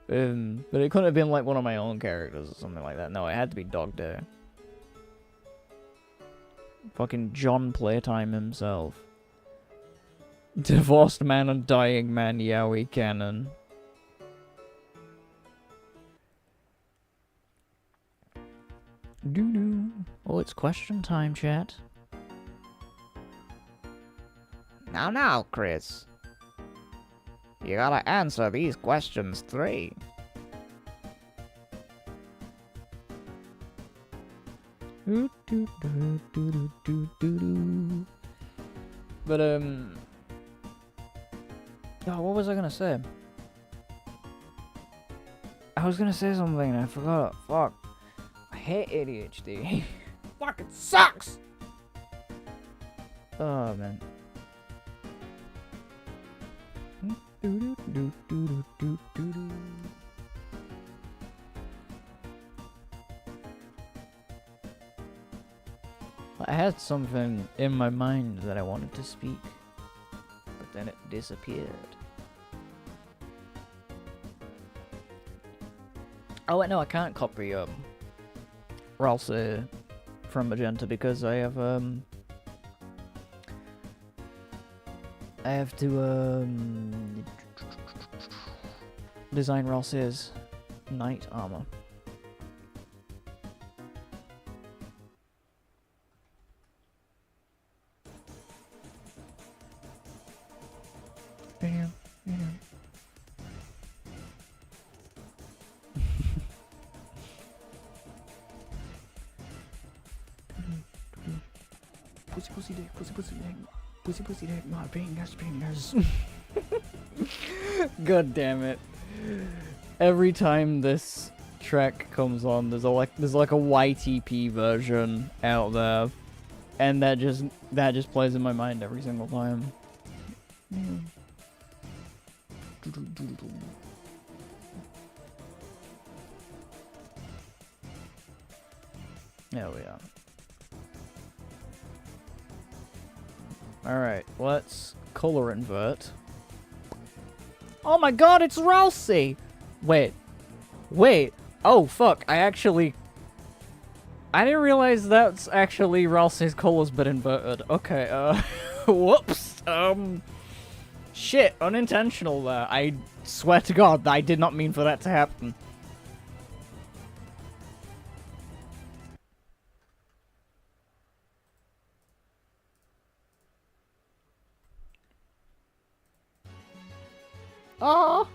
But it couldn't have been like one of my own characters or something like that. No, it had to be Dog Day. Fucking John Playtime himself. Divorced man and dying man, yaoi canon. Doo-doo. Oh, it's question time, chat. Now, Chris. You gotta answer these questions 3. But, oh, what was I gonna say? I was gonna say something and I forgot. Fuck. I hate ADHD. Fucking sucks! Oh, man. I had something in my mind that I wanted to speak, but then it disappeared. Oh wait, no, I can't copy Ralsei from Magenta because I have to design Ralsei's knight armor. Pussy dick, my fingers. God damn it. Every time this track comes on, there's like a YTP version out there. And that just plays in my mind every single time. There we are. Alright, let's color invert. Oh my god, it's Ralsei! Wait. Oh fuck, I didn't realize that's actually Ralsei's colors but inverted. Okay, whoops. Shit, unintentional there. I swear to god, I did not mean for that to happen. Ah,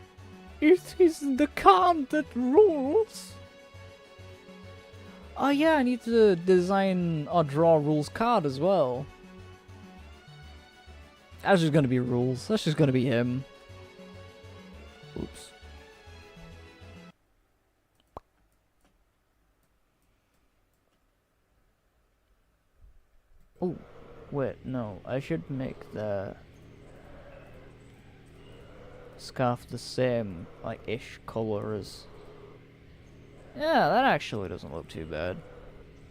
it is the card that rules. Oh yeah, I need to design or draw rules card as well. That's just gonna be rules. That's just gonna be him. Oops. Oh, wait, no. I should make the scarf the same, like, ish color as... Yeah, that actually doesn't look too bad.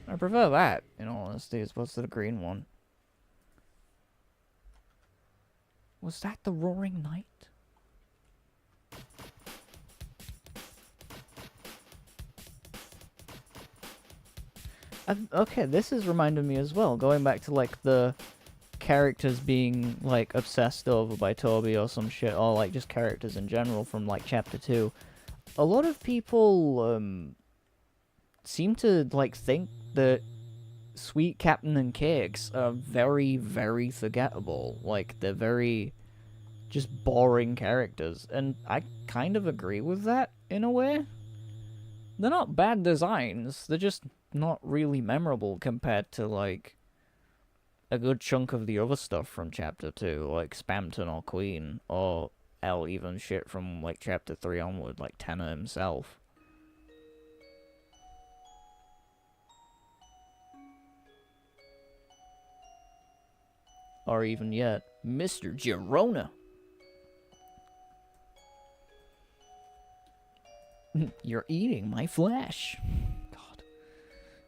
I prefer that, in all honesty, as opposed to the green one. Was that the Roaring Knight? Okay, this is reminding me as well, going back to, like, the characters being, like, obsessed over by Toby or some shit, or, like, just characters in general from, like, Chapter 2, a lot of people, seem to, like, think that Sweet Captain and Cakes are very, very forgettable. Like, they're very just boring characters, and I kind of agree with that, in a way. They're not bad designs, they're just not really memorable compared to, like, a good chunk of the other stuff from Chapter 2, like Spamton or Queen, or hell, even shit from, like, Chapter 3 onward, like Tenor himself. Or even yet, Mr. Girona. You're eating my flesh. God.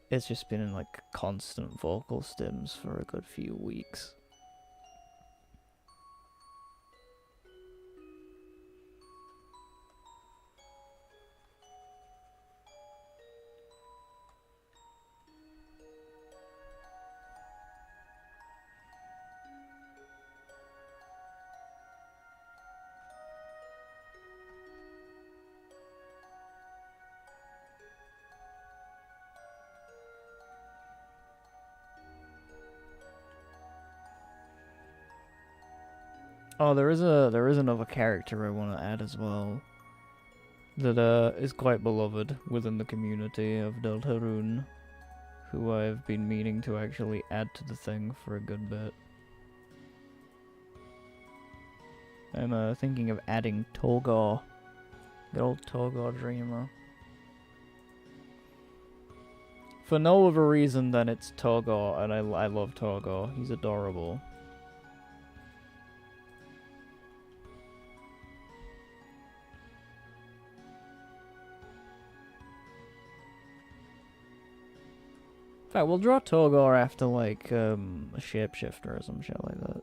It's just been in, like, constant vocal stims for a good few weeks. Oh, there is another character I want to add as well. That is quite beloved within the community of Deltarune, who I've been meaning to actually add to the thing for a good bit. I'm thinking of adding Togor, the old Togor Dreamer. For no other reason than it's Togor, and I love Togor. He's adorable. In fact, we'll draw Togor after, like, a shapeshifter or some shit like that.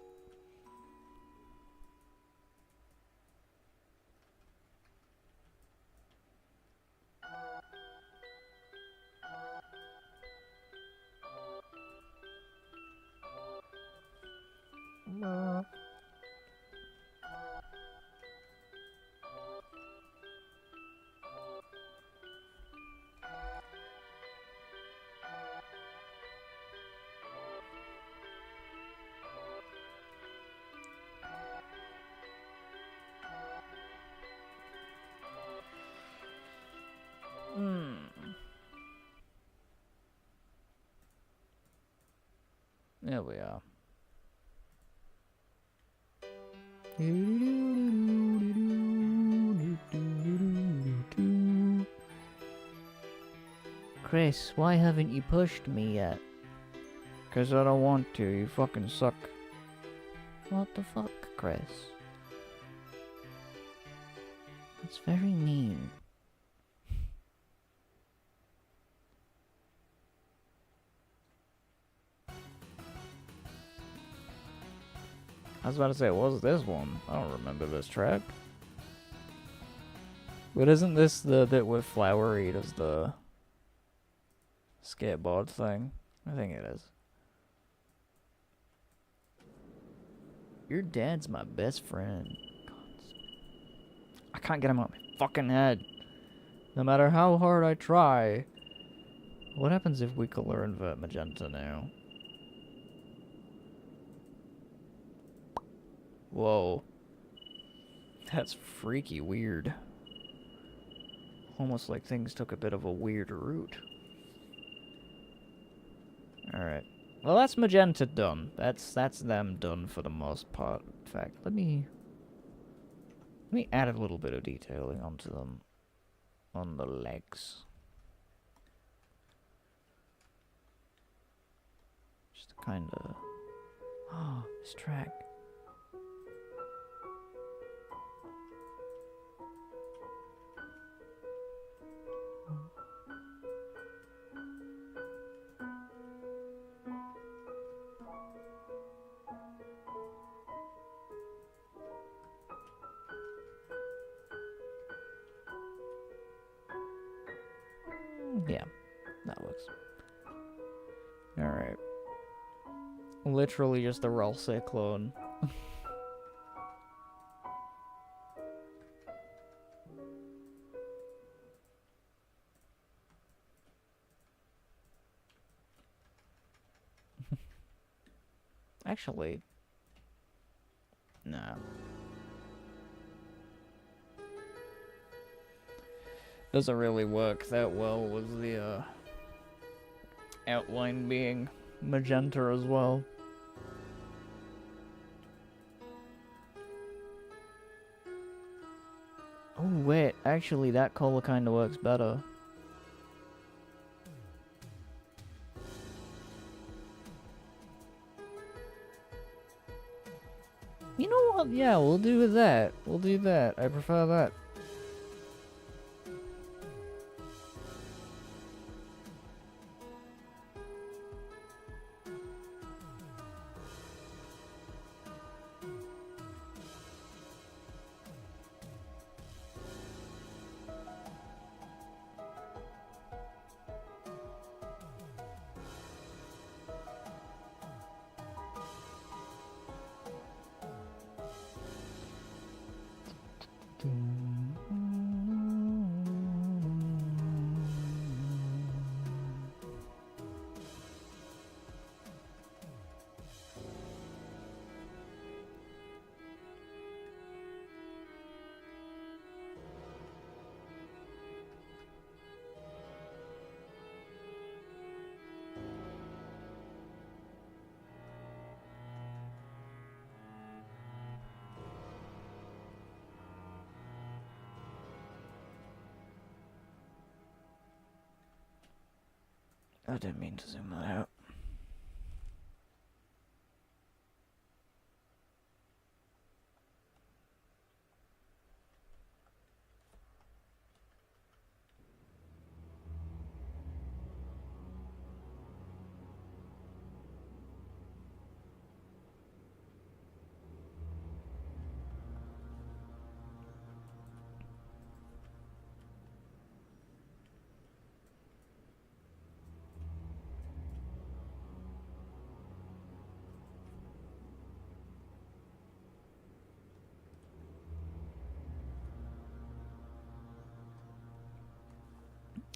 There we are. Chris, why haven't you pushed me yet? 'Cause I don't want to, you fucking suck. What the fuck, Chris? That's very mean. I was about to say, what was this one? I don't remember this track. But isn't this the bit with Flowery as the skateboard thing? I think it is. Your dad's my best friend. I can't get him out of my fucking head. No matter how hard I try. What happens if we color invert magenta now? Whoa. That's freaky weird. Almost like things took a bit of a weird route. Alright. Well, that's magenta done. That's them done for the most part. In fact, let me add a little bit of detailing onto them. On the legs. Just kinda... Oh, this track. Yeah, that works. Alright. Literally just a Ralsei clone. Actually, nah. Doesn't really work that well with the outline being magenta as well. Oh wait, actually that color kinda works better. You know what? Yeah, we'll do that. We'll do that. I prefer that. I didn't mean to zoom that out.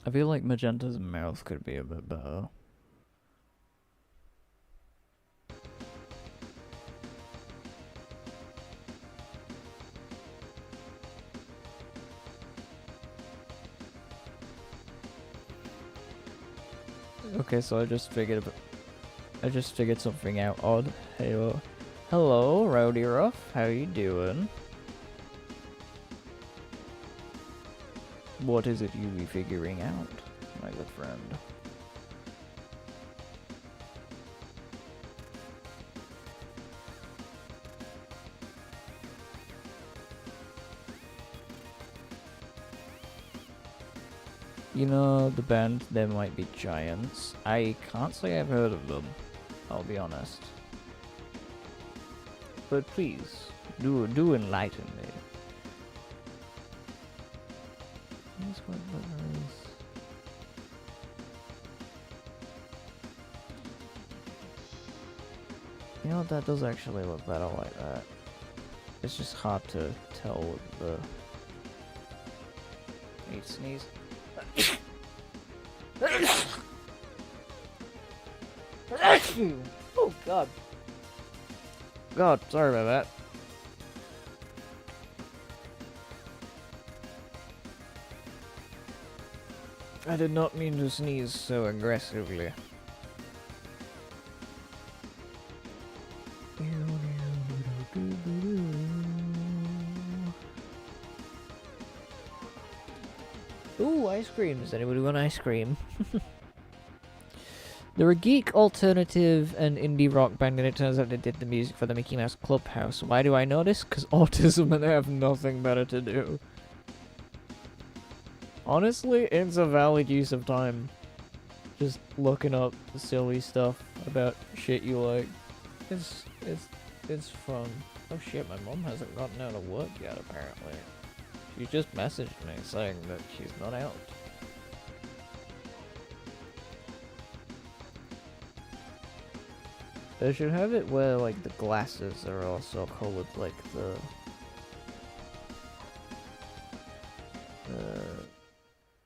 I feel like Magenta's mouth could be a bit better. Okay, so I just figured something out odd. Hey, hello, Rowdy Ruff. How you doing? What is it you be figuring out, my good friend? You know the band There Might Be Giants? I can't say I've heard of them, I'll be honest. But please, do enlighten me. You know what, that does actually look better like that. It's just hard to tell with the... I need to sneeze. Oh god. God, sorry about that. I did not mean to sneeze so aggressively. Ooh, ice cream. Does anybody want ice cream? They're a geek, alternative, and indie rock band, and it turns out they did the music for the Mickey Mouse Clubhouse. Why do I know this? Because autism and I have nothing better to do. Honestly, it's a valid use of time. Just looking up silly stuff about shit you like. It's fun. Oh shit, my mom hasn't gotten out of work yet, apparently. She just messaged me saying that she's not out. They should have it where, like, the glasses are also colored like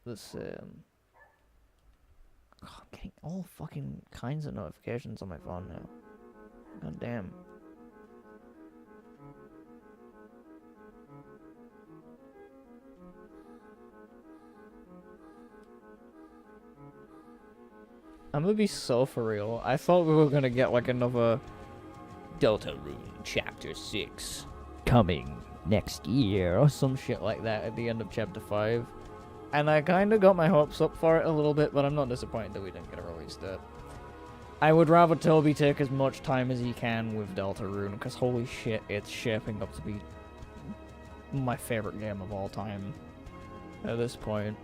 the same. Oh, I'm getting all fucking kinds of notifications on my phone now. God damn. I'm gonna be so for real. I thought we were gonna get like another Deltarune Chapter 6 coming next year or some shit like that at the end of Chapter 5. And I kinda got my hopes up for it a little bit, but I'm not disappointed that we didn't get a release date. I would rather Toby take as much time as he can with Deltarune, because holy shit, it's shaping up to be my favorite game of all time at this point.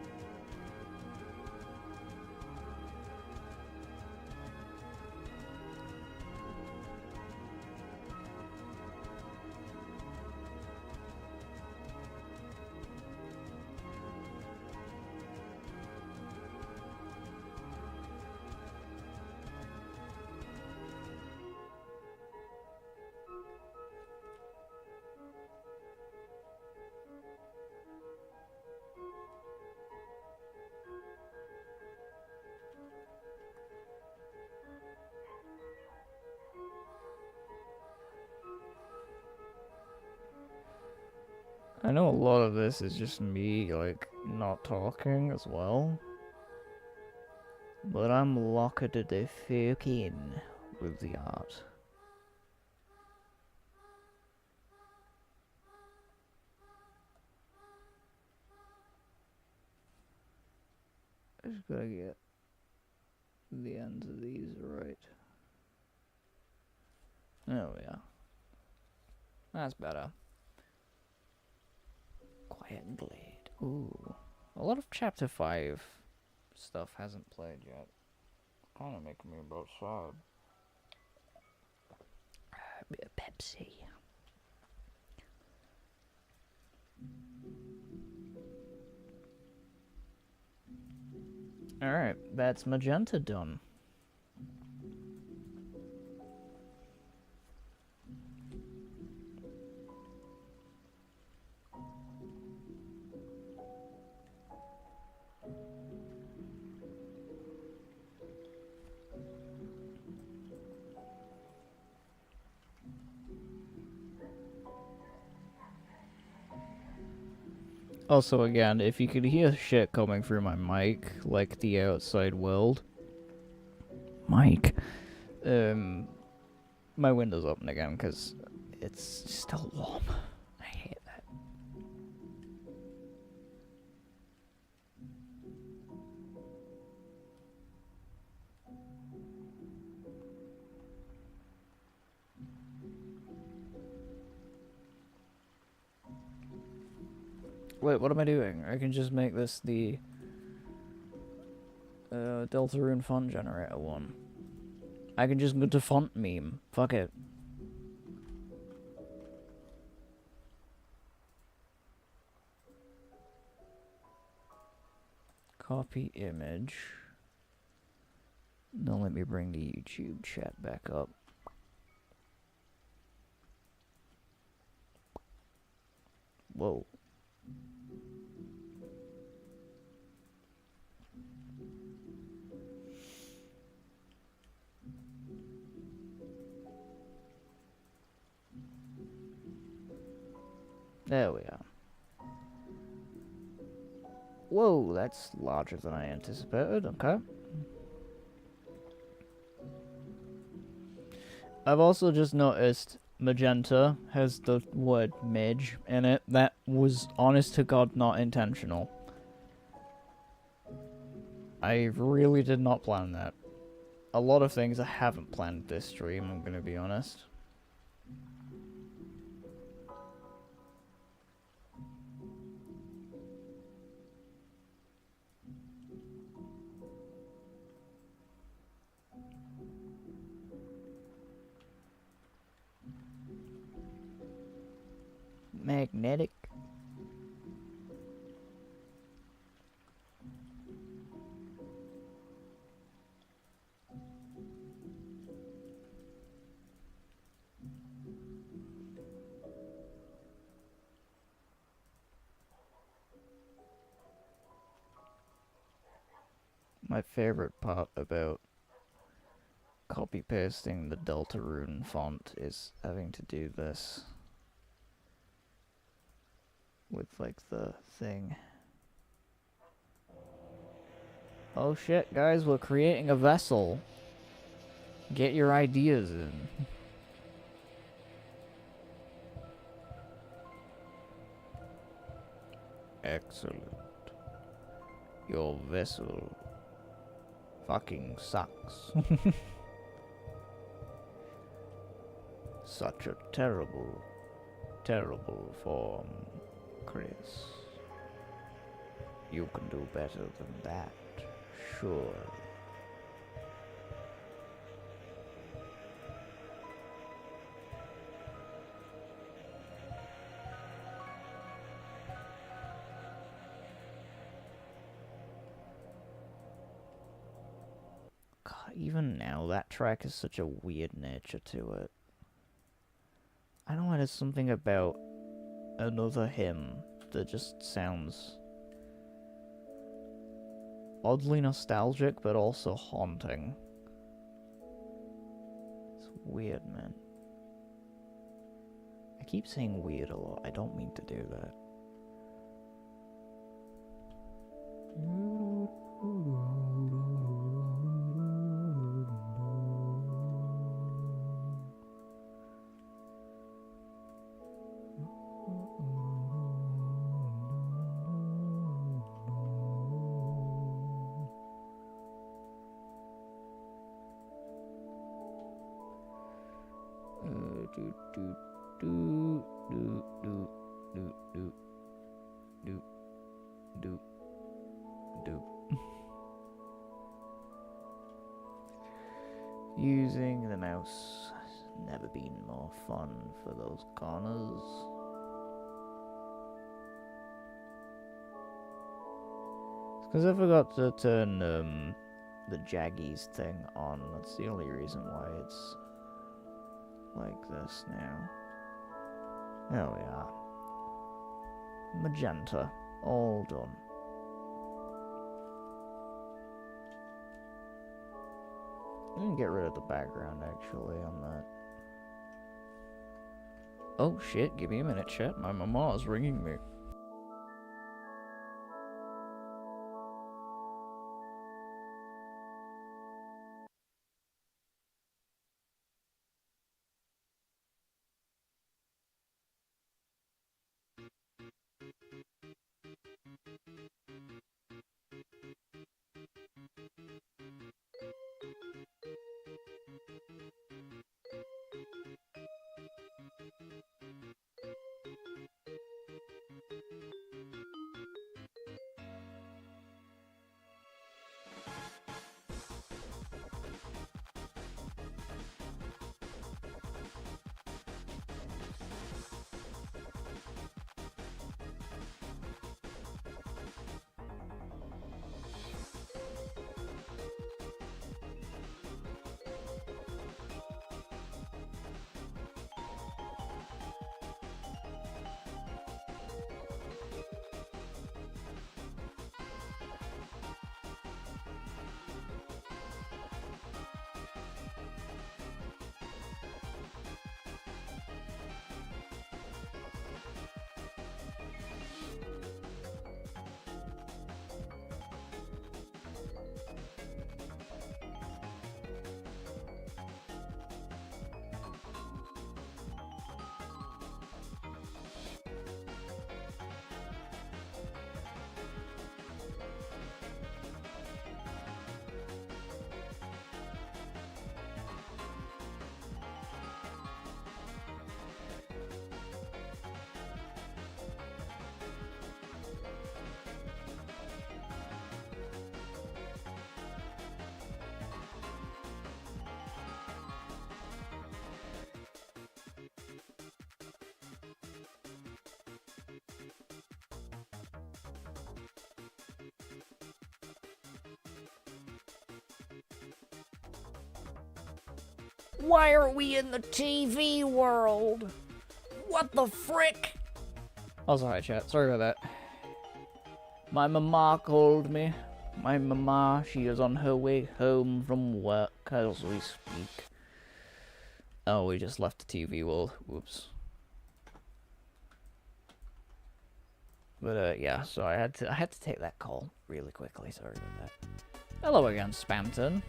I know a lot of this is just me, like, not talking as well. But I'm locked to the fuck in with the art. I just gotta get the ends of these right. There we are. That's better. Quiet Glade. Ooh. A lot of Chapter 5 stuff hasn't played yet. Kinda making me about sad. A bit of Pepsi. Alright, that's Magenta done. Also, again, if you could hear shit coming through my mic, like the outside world, my window's open again because it's still warm. I hate that. Wait, what am I doing? I can just make this the Deltarune font generator one. I can just go to font meme. Fuck it. Copy image. Now let me bring the YouTube chat back up. Whoa. There we are. Whoa, that's larger than I anticipated, okay. I've also just noticed Magenta has the word mage in it. That was, honest to God, not intentional. I really did not plan that. A lot of things I haven't planned this stream, I'm gonna be honest. Magnetic. My favorite part about copy pasting the Deltarune font is having to do this with like the thing. Oh shit, guys, we're creating a vessel. Get your ideas in. Excellent. Your vessel fucking sucks. Such a terrible, terrible form, Chris. You can do better than that, sure. God, even now, that track has such a weird nature to it. I don't know, there's something about another hymn that just sounds oddly nostalgic, but also haunting. It's weird, man. I keep saying weird a lot. I don't mean to do that. Using the mouse has never been more fun for those corners. It's because I forgot to turn the Jaggies thing on. That's the only reason why it's like this now. There we are. Magenta. All done. I can get rid of the background actually on that. Oh shit, give me a minute, chat. My mama is ringing me. Why are we in the TV world? What the frick? Oh, sorry, chat. Sorry about that. My mama called me. My mama, she is on her way home from work as we speak. Oh, we just left the TV wall. Whoops. But yeah, so I had to take that call really quickly. Sorry about that. Hello again, Spamton.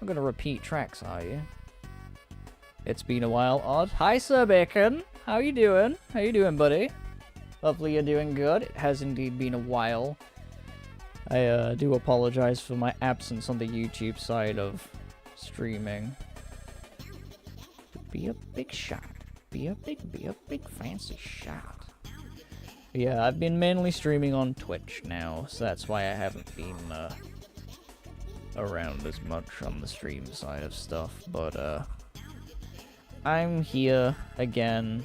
I'm gonna repeat tracks, are you? It's been a while, Odd. Hi, Sir Bacon. How you doing? How you doing, buddy? Hopefully you're doing good. It has indeed been a while. I do apologize for my absence on the YouTube side of streaming. Be a big shot. Be a big fancy shot. Yeah, I've been mainly streaming on Twitch now, so that's why I haven't been around as much on the stream side of stuff, but I'm here again,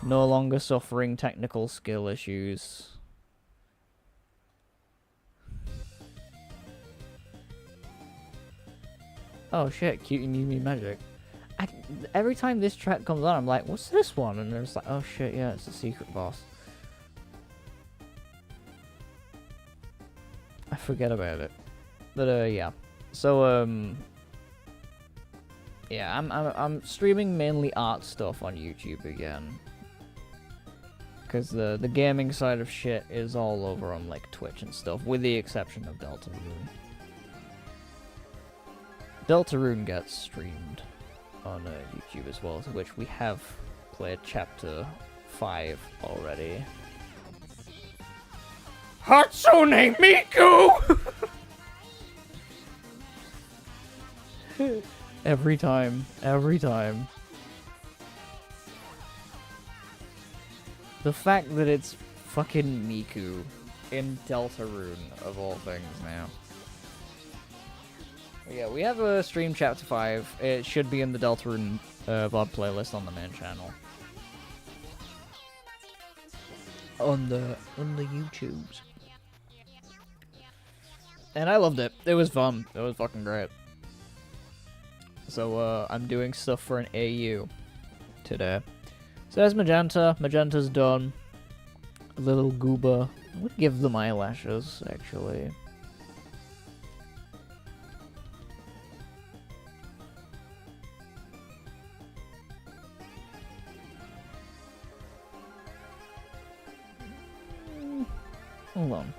no longer suffering technical skill issues. Oh shit, Cutie Mimi Magic. Every time this track comes on, I'm like, what's this one? And it's like, oh shit, yeah, it's a secret boss. I forget about it. But yeah. So yeah, I'm streaming mainly art stuff on YouTube again. Cause the gaming side of shit is all over on like Twitch and stuff, with the exception of Deltarune. Deltarune gets streamed on YouTube as well, to which we have played chapter 5 already. Hatsune Miku! Every time. The fact that it's fucking Miku in Deltarune, of all things, now. Yeah, we have a stream chapter 5. It should be in the Deltarune VOD playlist on the main channel. On the YouTubes. And I loved it. It was fun. It was fucking great. So, I'm doing stuff for an AU today. So there's Magenta. Magenta's done. A little gooba. I would give them eyelashes, actually. Hold on.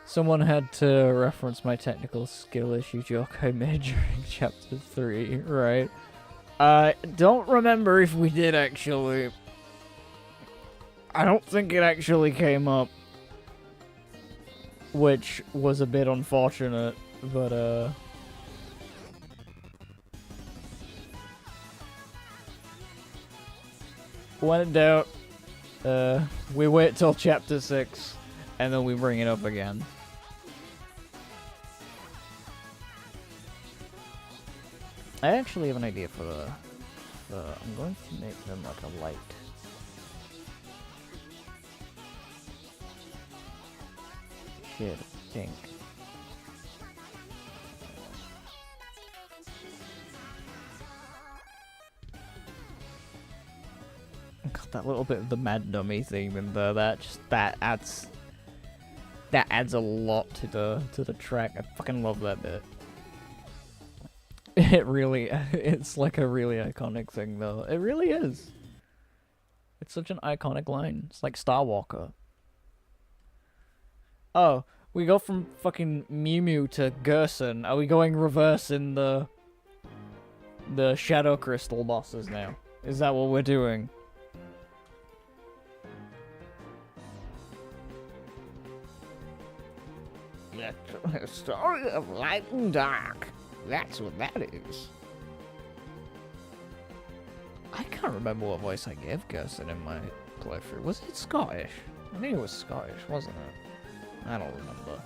Someone had to reference my technical skill issue joke I made during chapter 3, right? I don't remember if we did, actually. I don't think it actually came up. Which was a bit unfortunate, but when in doubt, we wait till chapter 6, and then we bring it up again. I actually have an idea for I'm going to make them like a light. Shit, pink. Got that little bit of the Mad Dummy theme in there. That adds a lot to the track. I fucking love that bit. It's like a really iconic thing, though. It really is. It's such an iconic line. It's like Star Walker. Oh, we go from fucking Mew Mew to Gerson. Are we going reverse in the Shadow Crystal bosses now? Is that what we're doing? The story of light and dark. That's what that is. I can't remember what voice I gave Gerson in my playthrough. Was it Scottish? I think it was Scottish, wasn't it? I don't remember.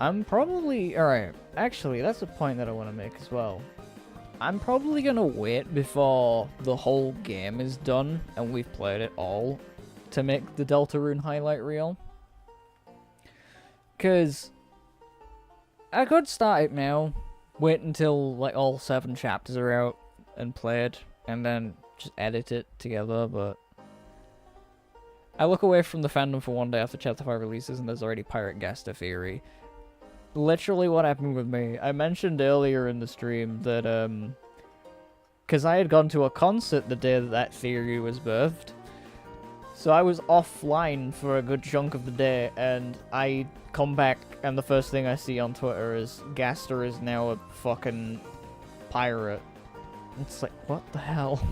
I'm probably... Alright, actually, that's a point that I want to make as well. I'm probably going to wait before the whole game is done and we've played it all to make the Deltarune highlight reel. Because I could start it now, wait until like all 7 chapters are out and played, and then just edit it together, but I look away from the fandom for one day after Chapter 5 releases and there's already Pirate Gaster Theory. Literally what happened with me. I mentioned earlier in the stream that, because I had gone to a concert the day that that theory was birthed. So I was offline for a good chunk of the day, and I come back, and the first thing I see on Twitter is Gaster is now a fucking pirate. It's like, what the hell?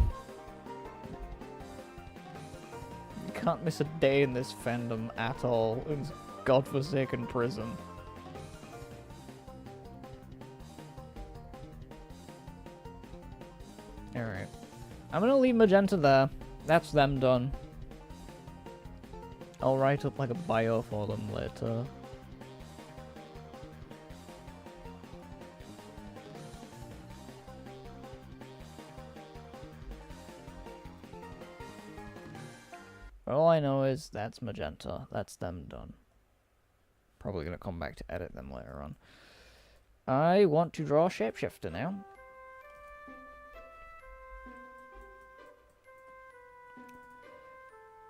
You can't miss a day in this fandom at all. It's godforsaken prison. Alright. I'm gonna leave Magenta there. That's them done. I'll write up like a bio for them later. All I know is that's Magenta. That's them done. Probably gonna come back to edit them later on. I want to draw Shapeshifter now.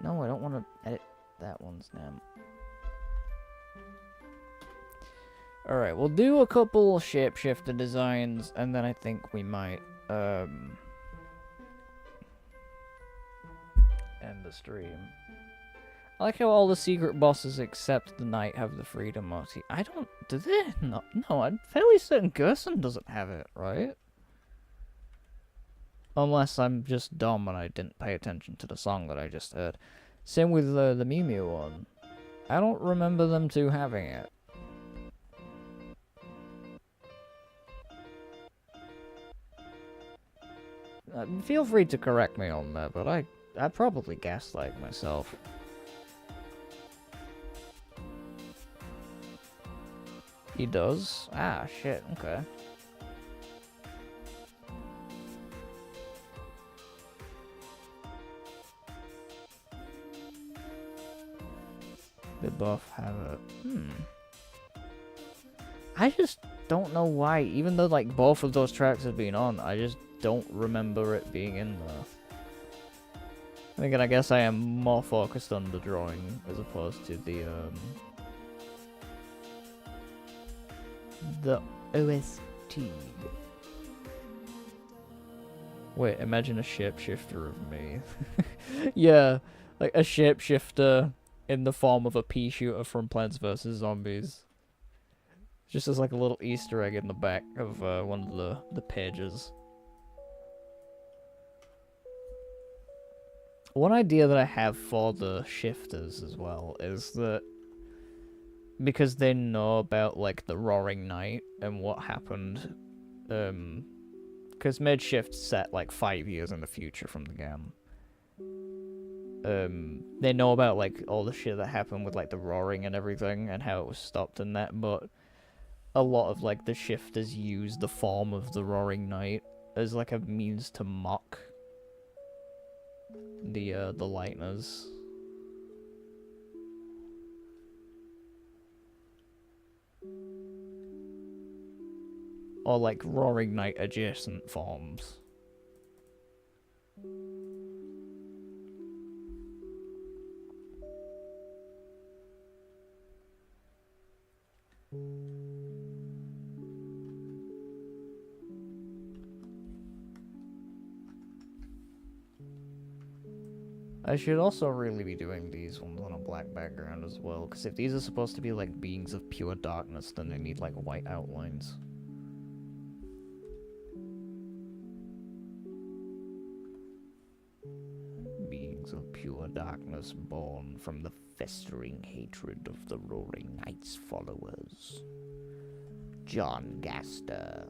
No, I don't want to edit that one's name. Alright, we'll do a couple Shapeshifter designs, and then I think we might, end the stream. I like how all the secret bosses except the knight have the freedom motif. I don't... Do they? No, I'm fairly certain Gerson doesn't have it, right? Unless I'm just dumb and I didn't pay attention to the song that I just heard. Same with the Mew Mew one. I don't remember them two having it. Feel free to correct me on that, but I probably gaslight myself. He does? Ah, shit, okay. They both have it. I just don't know why, even though like both of those tracks have been on, I just don't remember it being in there. Again, I guess I am more focused on the drawing as opposed to the OST. Wait, imagine a shapeshifter of me. Yeah, like a shapeshifter in the form of a pea shooter from Plants vs. Zombies. Just as like a little Easter egg in the back of one of the pages. One idea that I have for the shifters as well is that because they know about like the Roaring Night and what happened, because Mageshift set like 5 years in the future from the game. They know about like all the shit that happened with like the roaring and everything and how it was stopped and that, but a lot of like the shifters use the form of the Roaring Night as like a means to mock the Lightners. Or like Roaring Night adjacent forms. I should also really be doing these ones on a black background as well, because if these are supposed to be like beings of pure darkness, then they need like white outlines. Beings of pure darkness born from the festering hatred of the Roaring Knight's followers. John Gaster.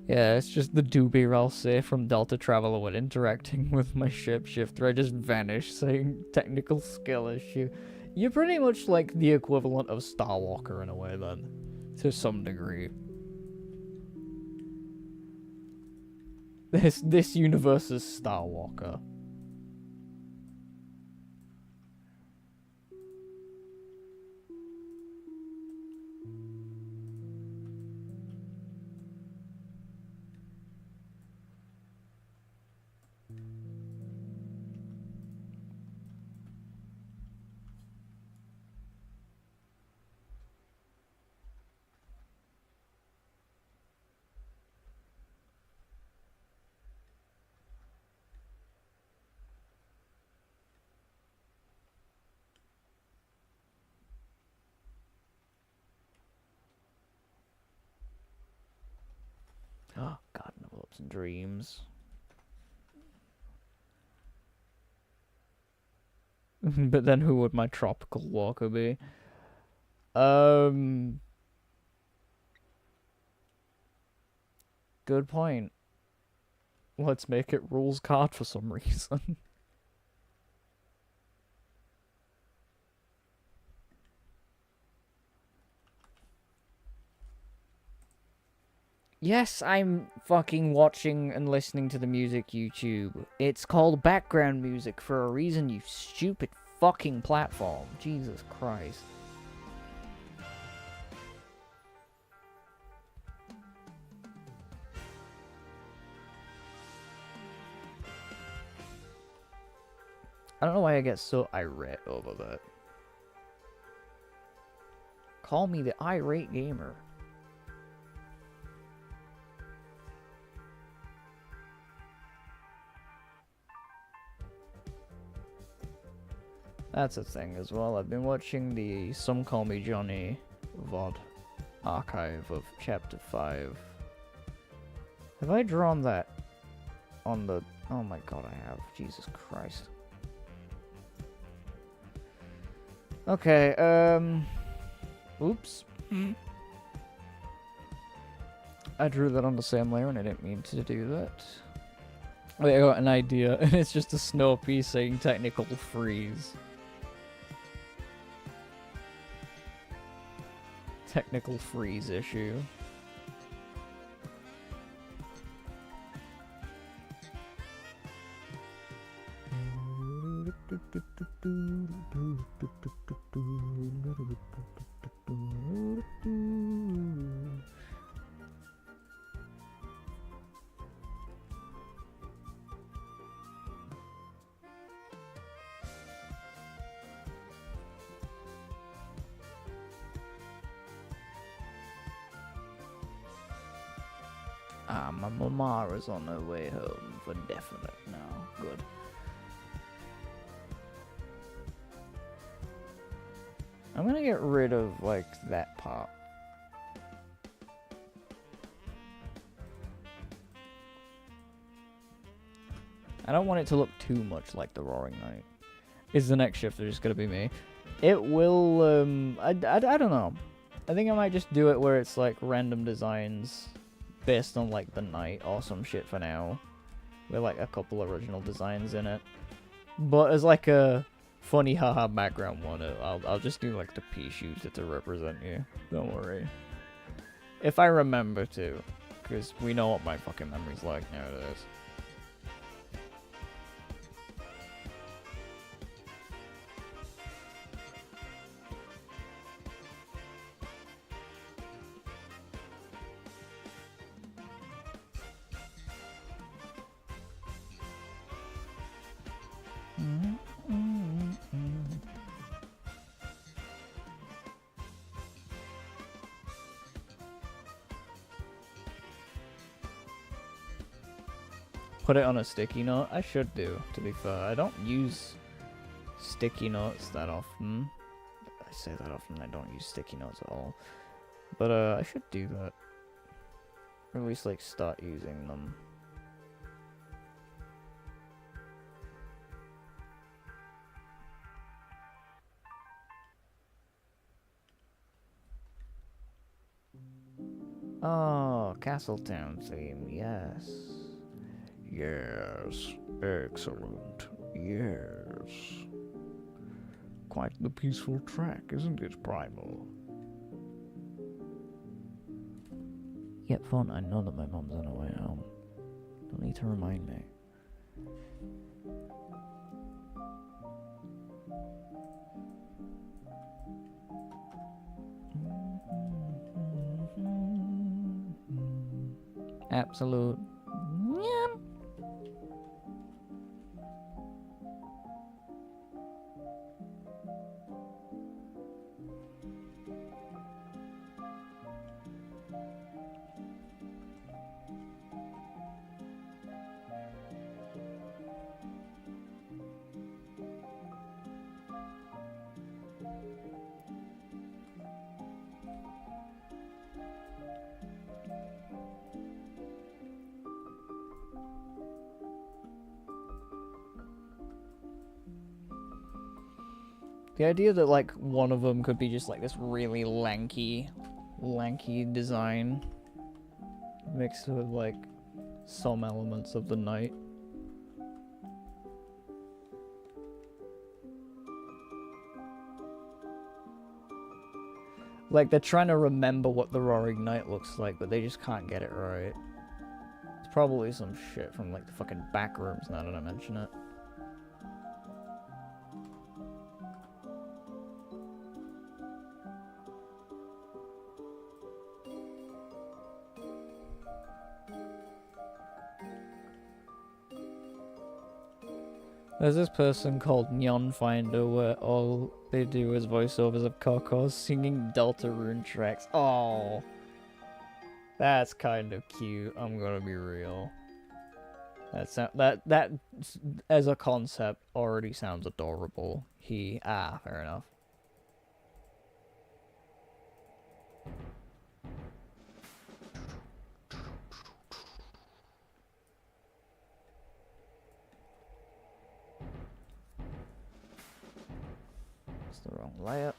Yeah, it's just the doobie I'll say from Delta Traveler when interacting with my shapeshifter. I just vanish saying technical skill issue. You're pretty much like the equivalent of Star Walker in a way, then, to some degree. This universe is Star Walker. Oh, Garden of Hopes and Dreams. But then who would my tropical walker be? Good point. Let's make it rules card for some reason. Yes, I'm fucking watching and listening to the music YouTube. It's called background music for a reason, you stupid fucking platform. Jesus Christ. I don't know why I get so irate over that. Call me the irate gamer. That's a thing as well. I've been watching the Some Call Me Johnny VOD archive of Chapter 5. Have I drawn that on the... Oh my god, I have. Jesus Christ. Okay, oops. I drew that on the same layer and I didn't mean to do that. Wait, I got an idea, and it's just a snow piece saying technical freeze. Technical freeze issue. Ah, my mama is on her way home for definite now. Good. I'm gonna get rid of, like, that part. I don't want it to look too much like the Roaring Knight. Is the next shifter just gonna be me? It will, I don't know. I think I might just do it where it's, like, random designs based on, like, the Knight or some shit for now. With, like, a couple original designs in it. But as, like, a funny haha background one, I'll just do, like, the piece used to represent you. Don't worry. If I remember to. Because we know what my fucking memory's like nowadays. Put it on a sticky note? I should do, to be fair. I don't use sticky notes that often. I say that often, I don't use sticky notes at all. But I should do that. Or at least, like, start using them. Oh, Castletown theme, yes. Yes, excellent, yes. quite the peaceful track, isn't it, Primal? Yep, phone, I know that my mom's on her way home. Don't need to remind me. Absolute. Yeah. The idea that, like, one of them could be just, like, this really lanky design mixed with, like, some elements of the night. Like, they're trying to remember what the Roaring Night looks like, but they just can't get it right. It's probably some shit from, like, the fucking back rooms now that I mention it. There's this person called Nyan Finder where all they do is voiceovers of Kokos singing Deltarune tracks. Oh, that's kind of cute. I'm gonna be real. That as a concept already sounds adorable. Fair enough. The wrong layer.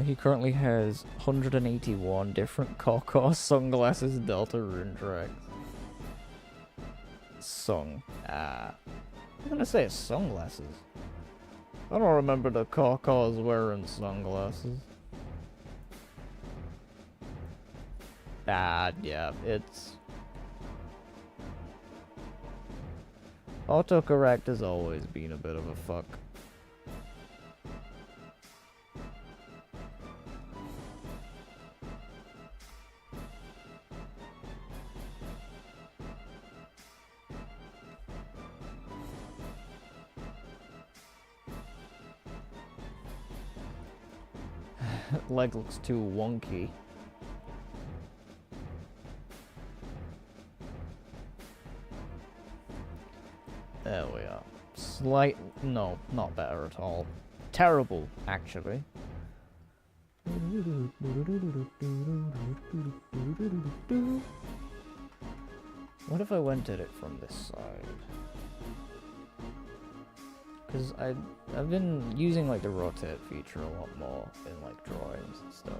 He currently has 181 different Kokos Sunglasses Deltarune tracks. I'm gonna say it's sunglasses. I don't remember the Kokos wearing sunglasses. Yeah, it's... Autocorrect has always been a bit of a fuck. Leg looks too wonky. There we are. No, not better at all. Terrible, actually. What if I went at it from this side? Because I've been using like the rotate feature a lot more in like drawings and stuff.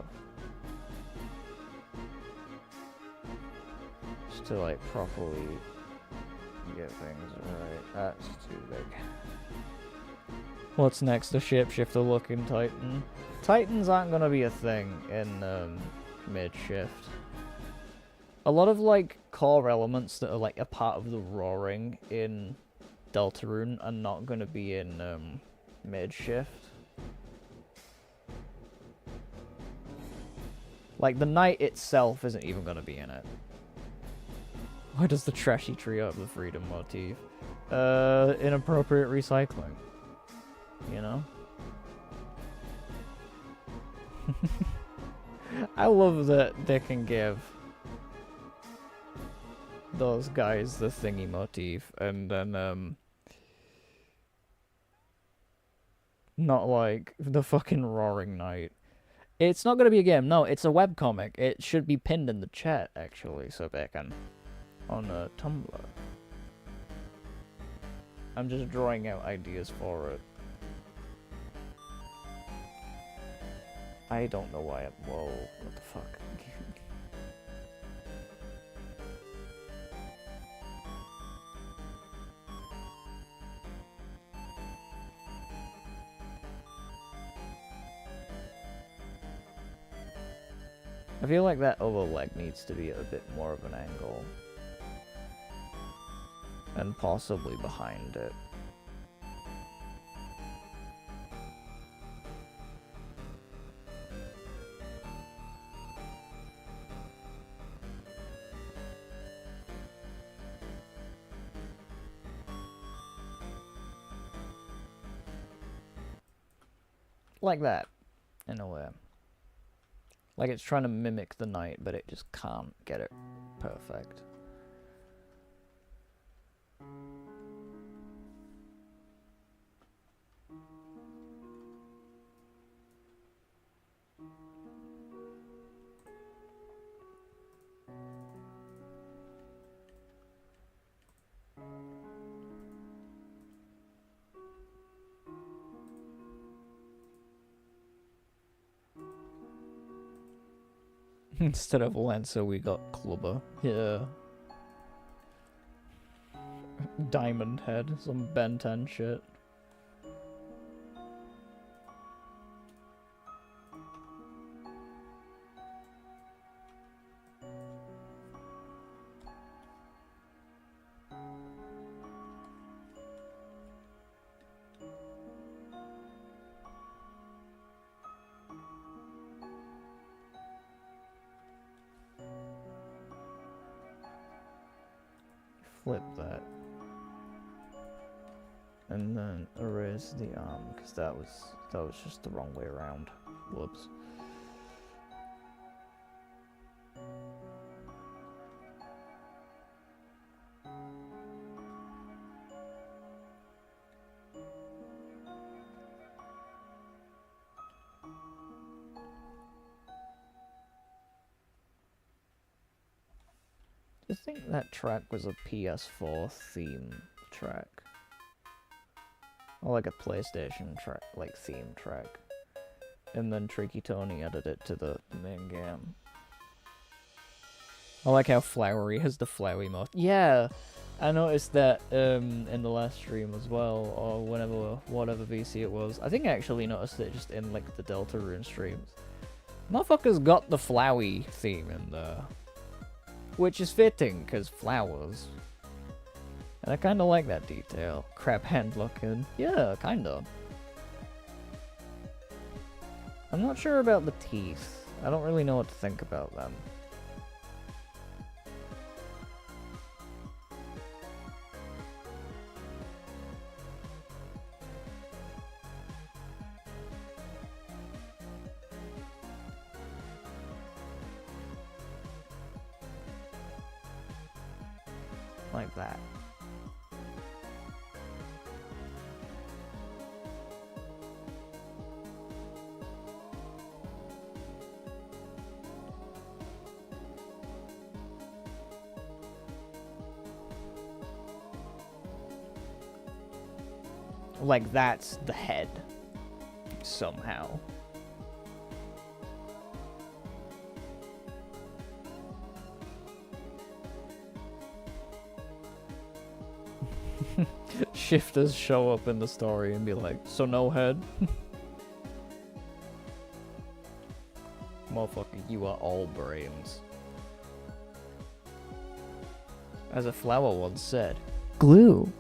Just to like properly get things right. That's too big. What's next? The shapeshifter looking Titan. Titans aren't gonna be a thing in Mageshift. A lot of like core elements that are like a part of the roaring in Deltarune are not going to be in Mageshift. Like, the night itself isn't even going to be in it. Why does the trashy tree have the freedom motif? Inappropriate recycling. You know? I love that they can give those guys the thingy motif and then not like the fucking Roaring Night. It's not gonna be a game, no, it's a webcomic. It should be pinned in the chat actually so they can on Tumblr. I'm just drawing out ideas for it. I don't know why whoa, what the fuck? I feel like that other leg needs to be at a bit more of an angle. And possibly behind it. Like that, in a way. Like it's trying to mimic the night, but it just can't get it perfect. Instead of Lancer, we got Clubber. Yeah. Diamond Head, some Ben 10 shit. Flip that. And then erase the arm, because that was just the wrong way around. Whoops. I think that track was a PS4 theme track. Or like a PlayStation track, like theme track. And then Tricky Tony added it to the main game. I like how Flowery has the flowy motion. Yeah! I noticed that in the last stream as well, or whatever VC it was. I think I actually noticed it just in like the Deltarune streams. Motherfucker's got the flowy theme in there. Which is fitting, because flowers. And I kinda like that detail. Crab hand looking. Yeah, kinda. I'm not sure about the teeth. I don't really know what to think about them. Like that. Like that's the head. Somehow. Shifters show up in the story and be like, so no head? Motherfucker, you are all brains. As a flower once said, glue.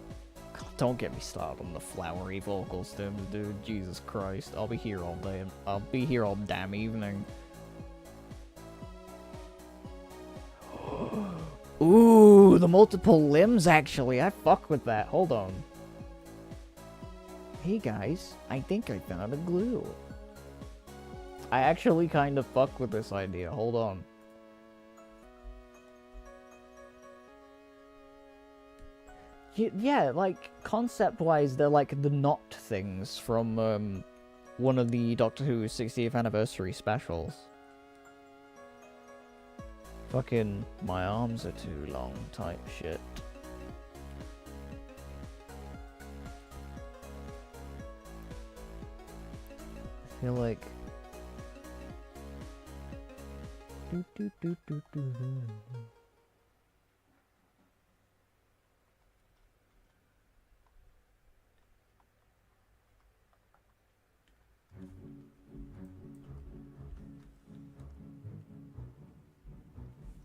God, don't get me started on the flowery vocal stems, dude. Jesus Christ. I'll be here all day. I'll be here all damn evening. Ooh, the multiple limbs, actually. I fuck with that. Hold on. Hey, guys. I think I found a glue. I actually kind of fuck with this idea. Hold on. Yeah, like, concept-wise, they're like the knot things from, one of the Doctor Who 60th anniversary specials. Fucking my arms are too long type shit. I feel like...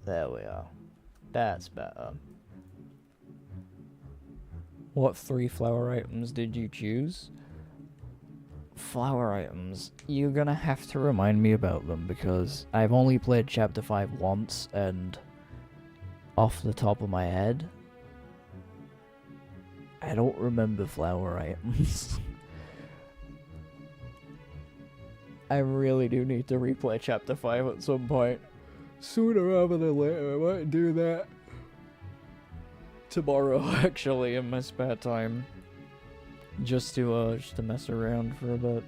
There we are. That's better. What 3 flower items did you choose? Flower items. You're gonna have to remind me about them because I've only played Chapter 5 once and off the top of my head, I don't remember flower items. I really do need to replay Chapter 5 at some point. Sooner rather than later, I might do that. Tomorrow, actually, in my spare time. Just to mess around for a bit.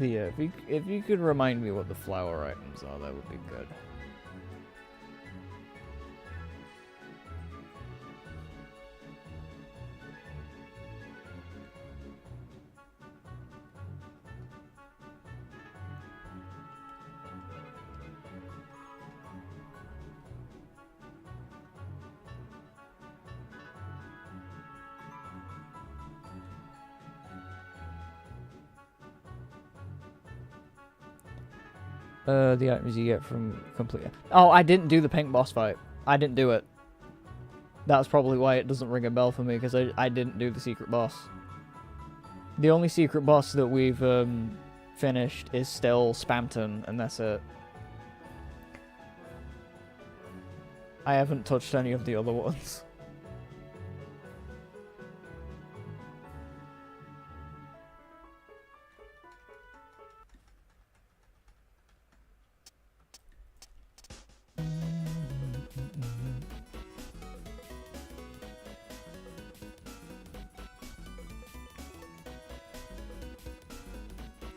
Yeah, if you could remind me what the flower items are, that would be good. The items you get from complete... Oh, I didn't do the pink boss fight. I didn't do it. That's probably why it doesn't ring a bell for me, because I didn't do the secret boss. The only secret boss that we've finished is still Spamton, and that's it. I haven't touched any of the other ones.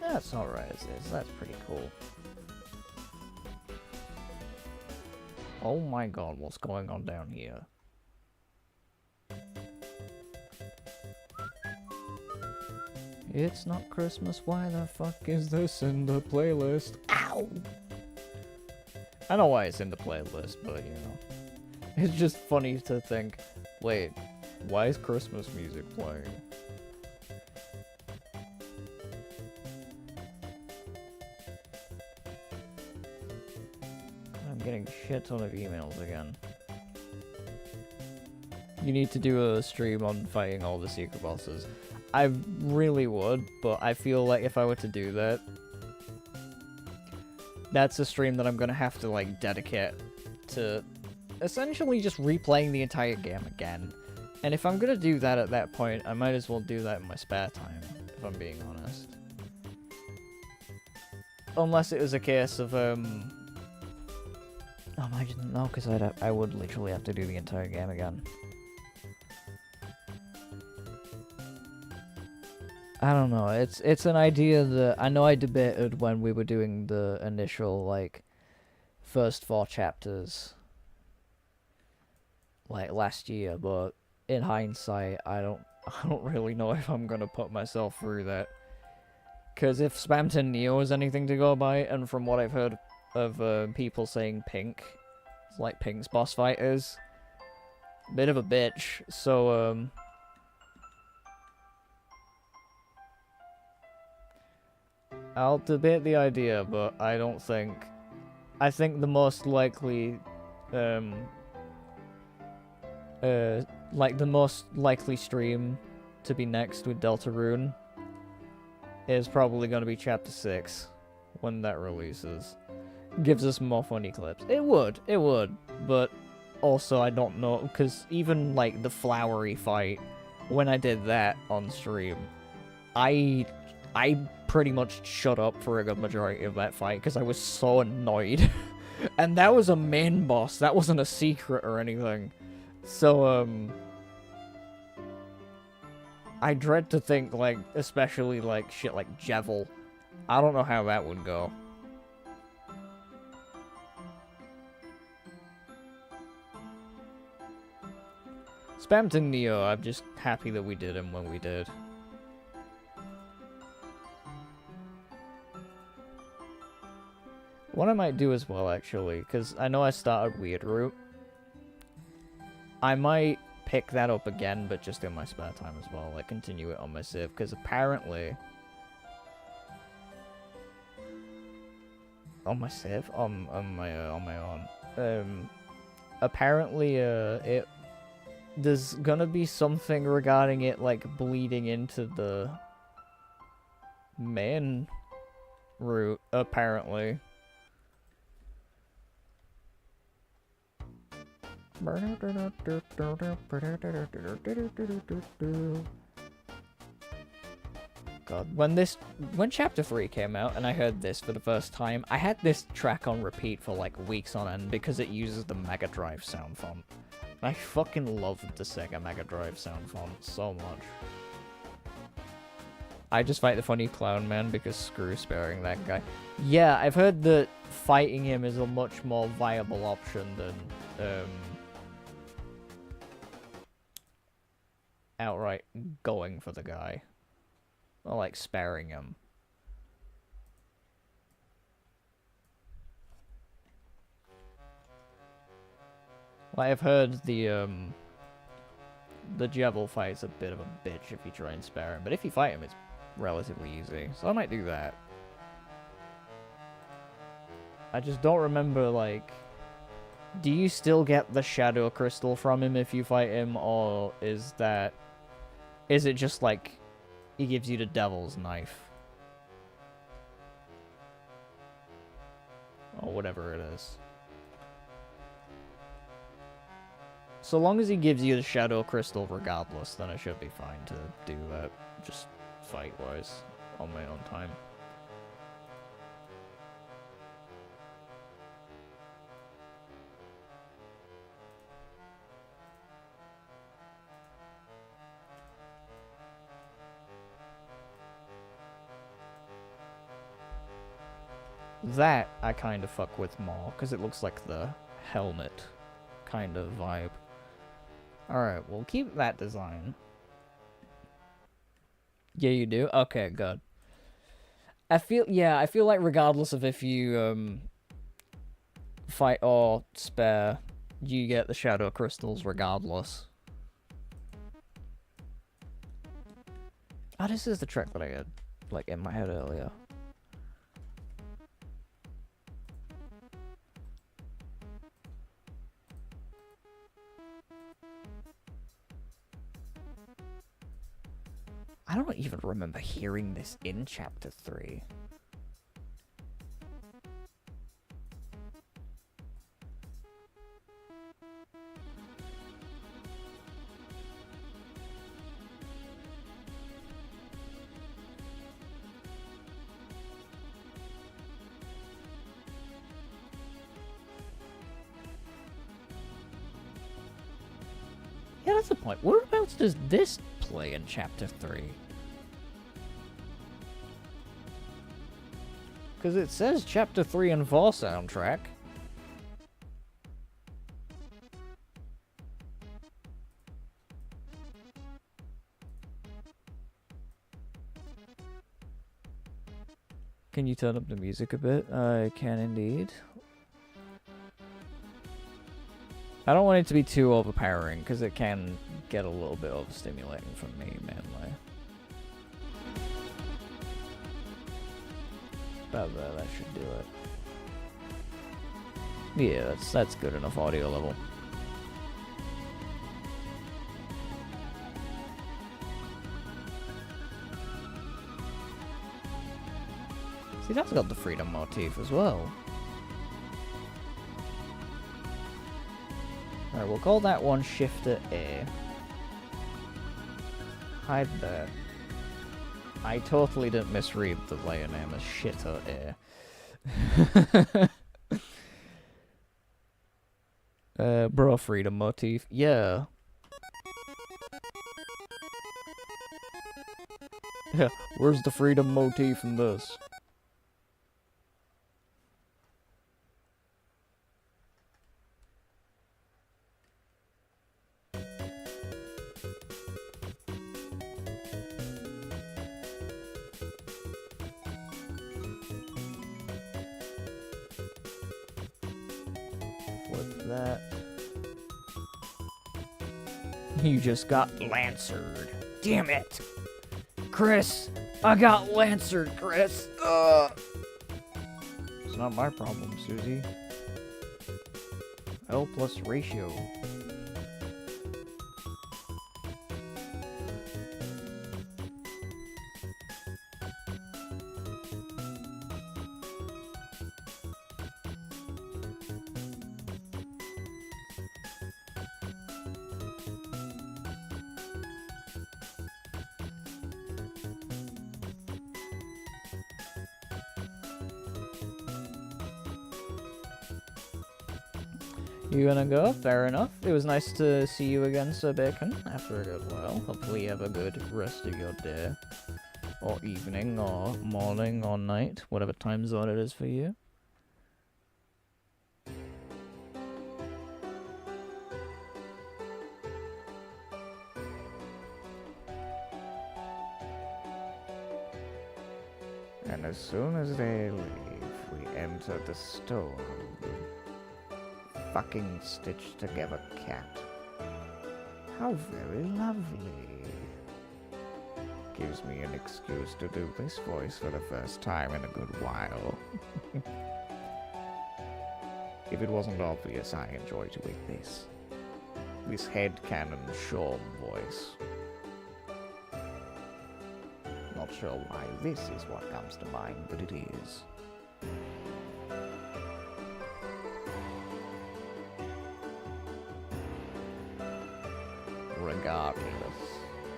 That's alright as is, that's pretty cool. Oh my god, what's going on down here? It's not Christmas, why the fuck is this in the playlist? Ow! I know why it's in the playlist, but you know. It's just funny to think, wait, why is Christmas music playing? Getting a shit ton of emails again. You need to do a stream on fighting all the secret bosses. I really would, but I feel like if I were to do that, that's a stream that I'm gonna have to like dedicate to essentially just replaying the entire game again. And if I'm gonna do that at that point, I might as well do that in my spare time, if I'm being honest. Unless it was a case of oh, I didn't know, because I would literally have to do the entire game again. I don't know, it's an idea that I know I debated when we were doing the initial, like, first 4 chapters, like, last year, but in hindsight, I don't really know if I'm gonna put myself through that. Because if Spamton Neo is anything to go by, and from what I've heard of people saying Pink, it's like Pink's boss fight is bit of a bitch, so I'll debate the idea, but I don't think, I think the most likely like the most likely stream to be next with Deltarune is probably going to be Chapter 6 when that releases. Gives us more funny clips. It would, but also I don't know, because even like the flowery fight, when I did that on stream, I pretty much shut up for a good majority of that fight because I was so annoyed. And that was a main boss. That wasn't a secret or anything. So, I dread to think, like, especially, like, shit like Jevil. I don't know how that would go. Spam to Neo, I'm just happy that we did him when we did. What I might do as well, actually, because I know I started Weird Root. I might pick that up again, but just in my spare time as well. Like, continue it on my Civ, because apparently... On my Civ? On my own. Apparently, there's gonna be something regarding it, like, bleeding into the main route, apparently. God, when Chapter 3 came out and I heard this for the first time, I had this track on repeat for like weeks on end because it uses the Mega Drive sound font. I fucking loved the Sega Mega Drive sound font so much. I just fight the funny clown man because screw sparing that guy. Yeah, I've heard that fighting him is a much more viable option than outright going for the guy. Or like sparing him. Like, I've heard the Jevil fight's a bit of a bitch if you try and spare him, but if you fight him, it's relatively easy. So I might do that. I just don't remember, like... Do you still get the Shadow Crystal from him if you fight him, or is that... Is it just, like, he gives you the Devil's Knife? Or whatever it is. So long as he gives you the Shadow Crystal regardless, then I should be fine to do that, just fight-wise, on my own time. That I kind of fuck with more, because it looks like the helmet kind of vibe. Alright, we'll keep that design. Yeah, you do? Okay, good. I feel like regardless of if you, fight or spare, you get the Shadow Crystals regardless. Oh, this is the trick that I had, like, in my head earlier. I don't even remember hearing this in Chapter 3. Yeah, that's the point. Whereabouts does this play in Chapter 3? Because it says Chapter 3 and 4 soundtrack. Can you turn up the music a bit? I can indeed. I don't want it to be too overpowering, because it can get a little bit overstimulating for me, mainly. About there, that should do it. Yeah, that's good enough audio level. See, that's got the freedom motif as well. Alright, we'll call that one Shifter A. Hide that. I totally didn't misread the layer name as shitter air. Bro, freedom motif. Yeah. Yeah, where's the freedom motif in this? Flip that. You just got lancered. Damn it! Chris! I got lancered, Chris! It's not my problem, Susie. L plus ratio. You gonna go? Fair enough. It was nice to see you again, Sir Bacon, after a good while. Hopefully you have a good rest of your day. Or evening, or morning, or night. Whatever time zone it is for you. And as soon as they leave, we enter the store. Fucking stitched together cat. How very lovely. Gives me an excuse to do this voice for the first time in a good while. If it wasn't obvious, I enjoy doing this. This headcanon Shawn voice. Not sure why this is what comes to mind, but it is. Regardless,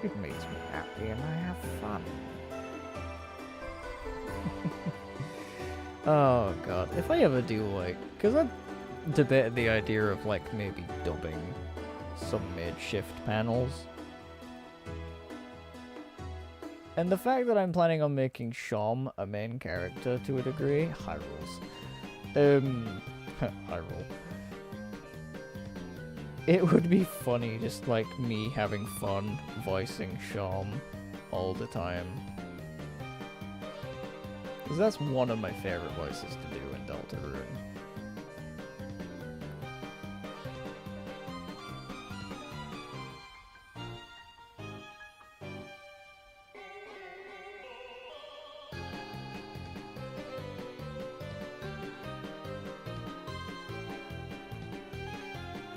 it makes me happy and I have fun. Oh god, if I ever do because I debated the idea of maybe dubbing some mid-shift panels. And the fact that I'm planning on making Shom a main character to a degree, high rolls. High roll. It would be funny, just me having fun voicing Shom all the time. Because that's one of my favorite voices to do in Deltarune.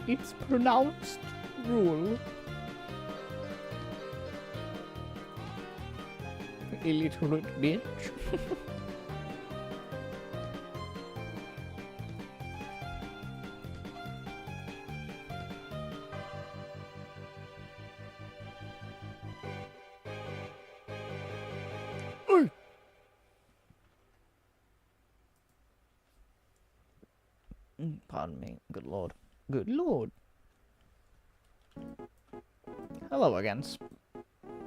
It's pronounced rule. Illiterate bitch. Pardon me. Good lord. Good lord. Hello again,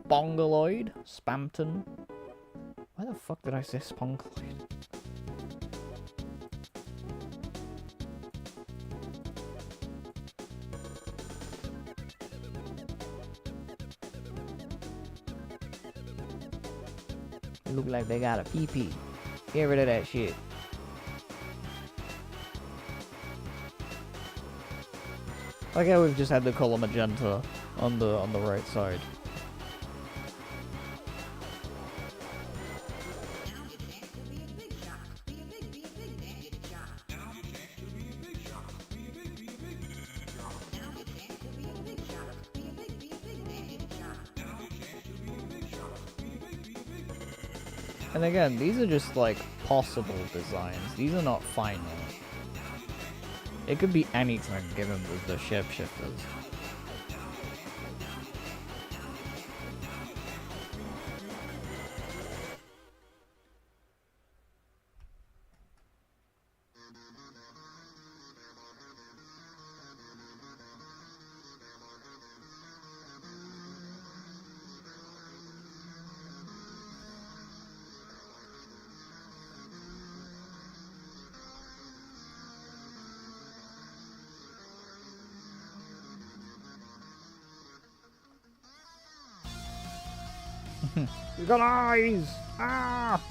Spongaloid. Spamton. Why the fuck did I say Spongaloid? Look like they got a pee-pee. Get rid of that shit. Like how we've just had the color magenta on the right side. And again, these are just possible designs. These are not final. It could be anything given the shapeshifters. He's got eyes! Ah!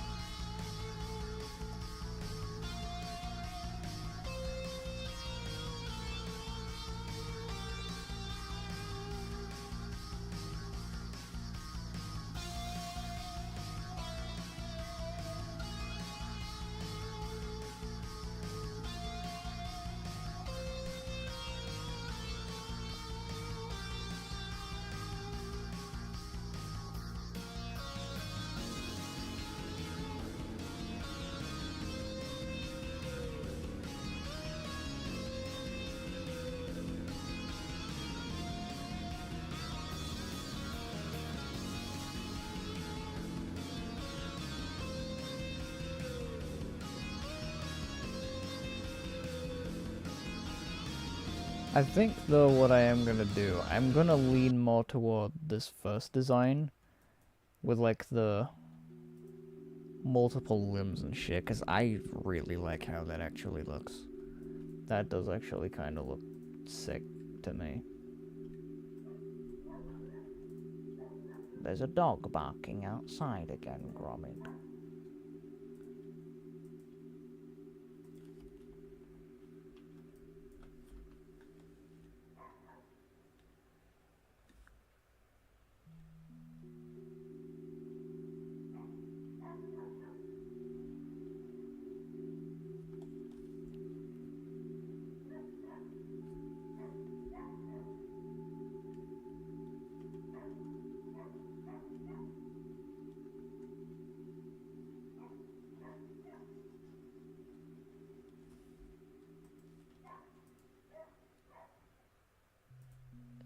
I think, though, what I am gonna do, I'm gonna lean more toward this first design with, like, the multiple limbs and shit, because I really like how that actually looks. That does actually kind of look sick to me. There's a dog barking outside again, Gromit.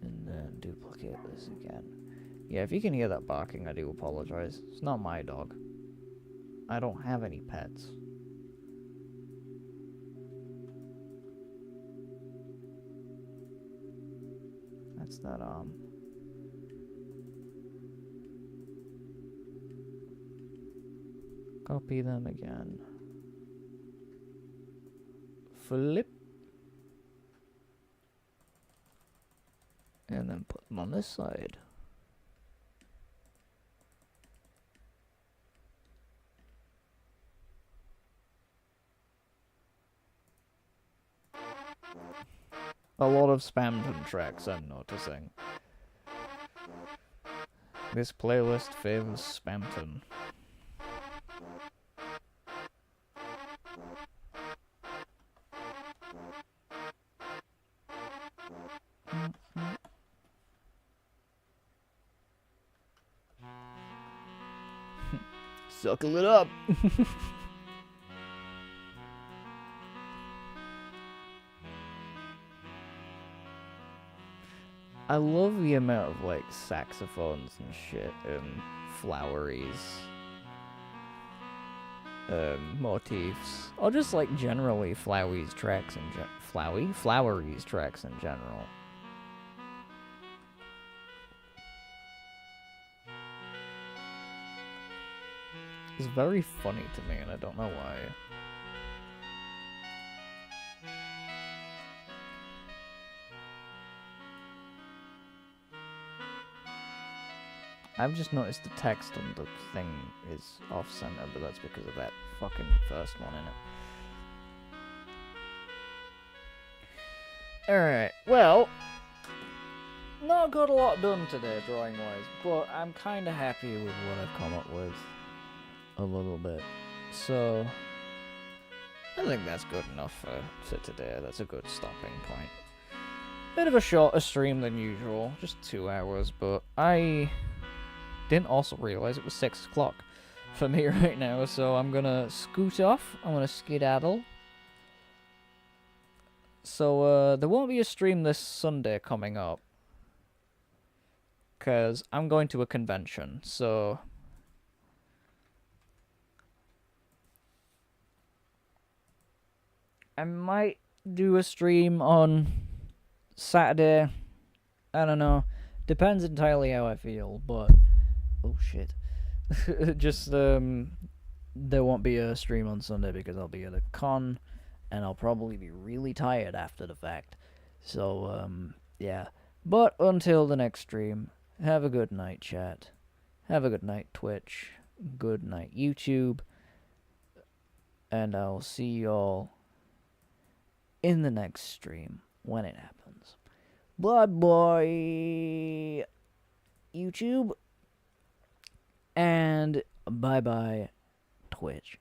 And then duplicate this again. Yeah, if you can hear that barking, I do apologize. It's not my dog. I don't have any pets. That's that, Copy them again. Flip. And then put them on this side. A lot of Spamton tracks, I'm noticing. This playlist favors Spamton. Suckle it up! I love the amount of, like, saxophones and shit and floweries. Motifs. Or just, like, generally floweries tracks in floweries tracks in general. It's very funny to me, and I don't know why. I've just noticed the text on the thing is off-center, but that's because of that fucking first one in it. Alright, well, not got a lot done today, drawing-wise, but I'm kinda happy with what I've come up with. A little bit. So, I think that's good enough for today. That's a good stopping point. Bit of a shorter stream than usual, just 2 hours, but I didn't also realize it was 6 o'clock for me right now, so I'm gonna scoot off. I'm gonna skedaddle. So, there won't be a stream this Sunday coming up, because I'm going to a convention, so I might do a stream on Saturday. I don't know. Depends entirely how I feel, but oh shit. Just there won't be a stream on Sunday because I'll be at a con and I'll probably be really tired after the fact. So yeah. But until the next stream, have a good night, chat. Have a good night, Twitch. Good night, YouTube. And I'll see y'all in the next stream when it happens. Bye-bye, YouTube. And bye-bye, Twitch.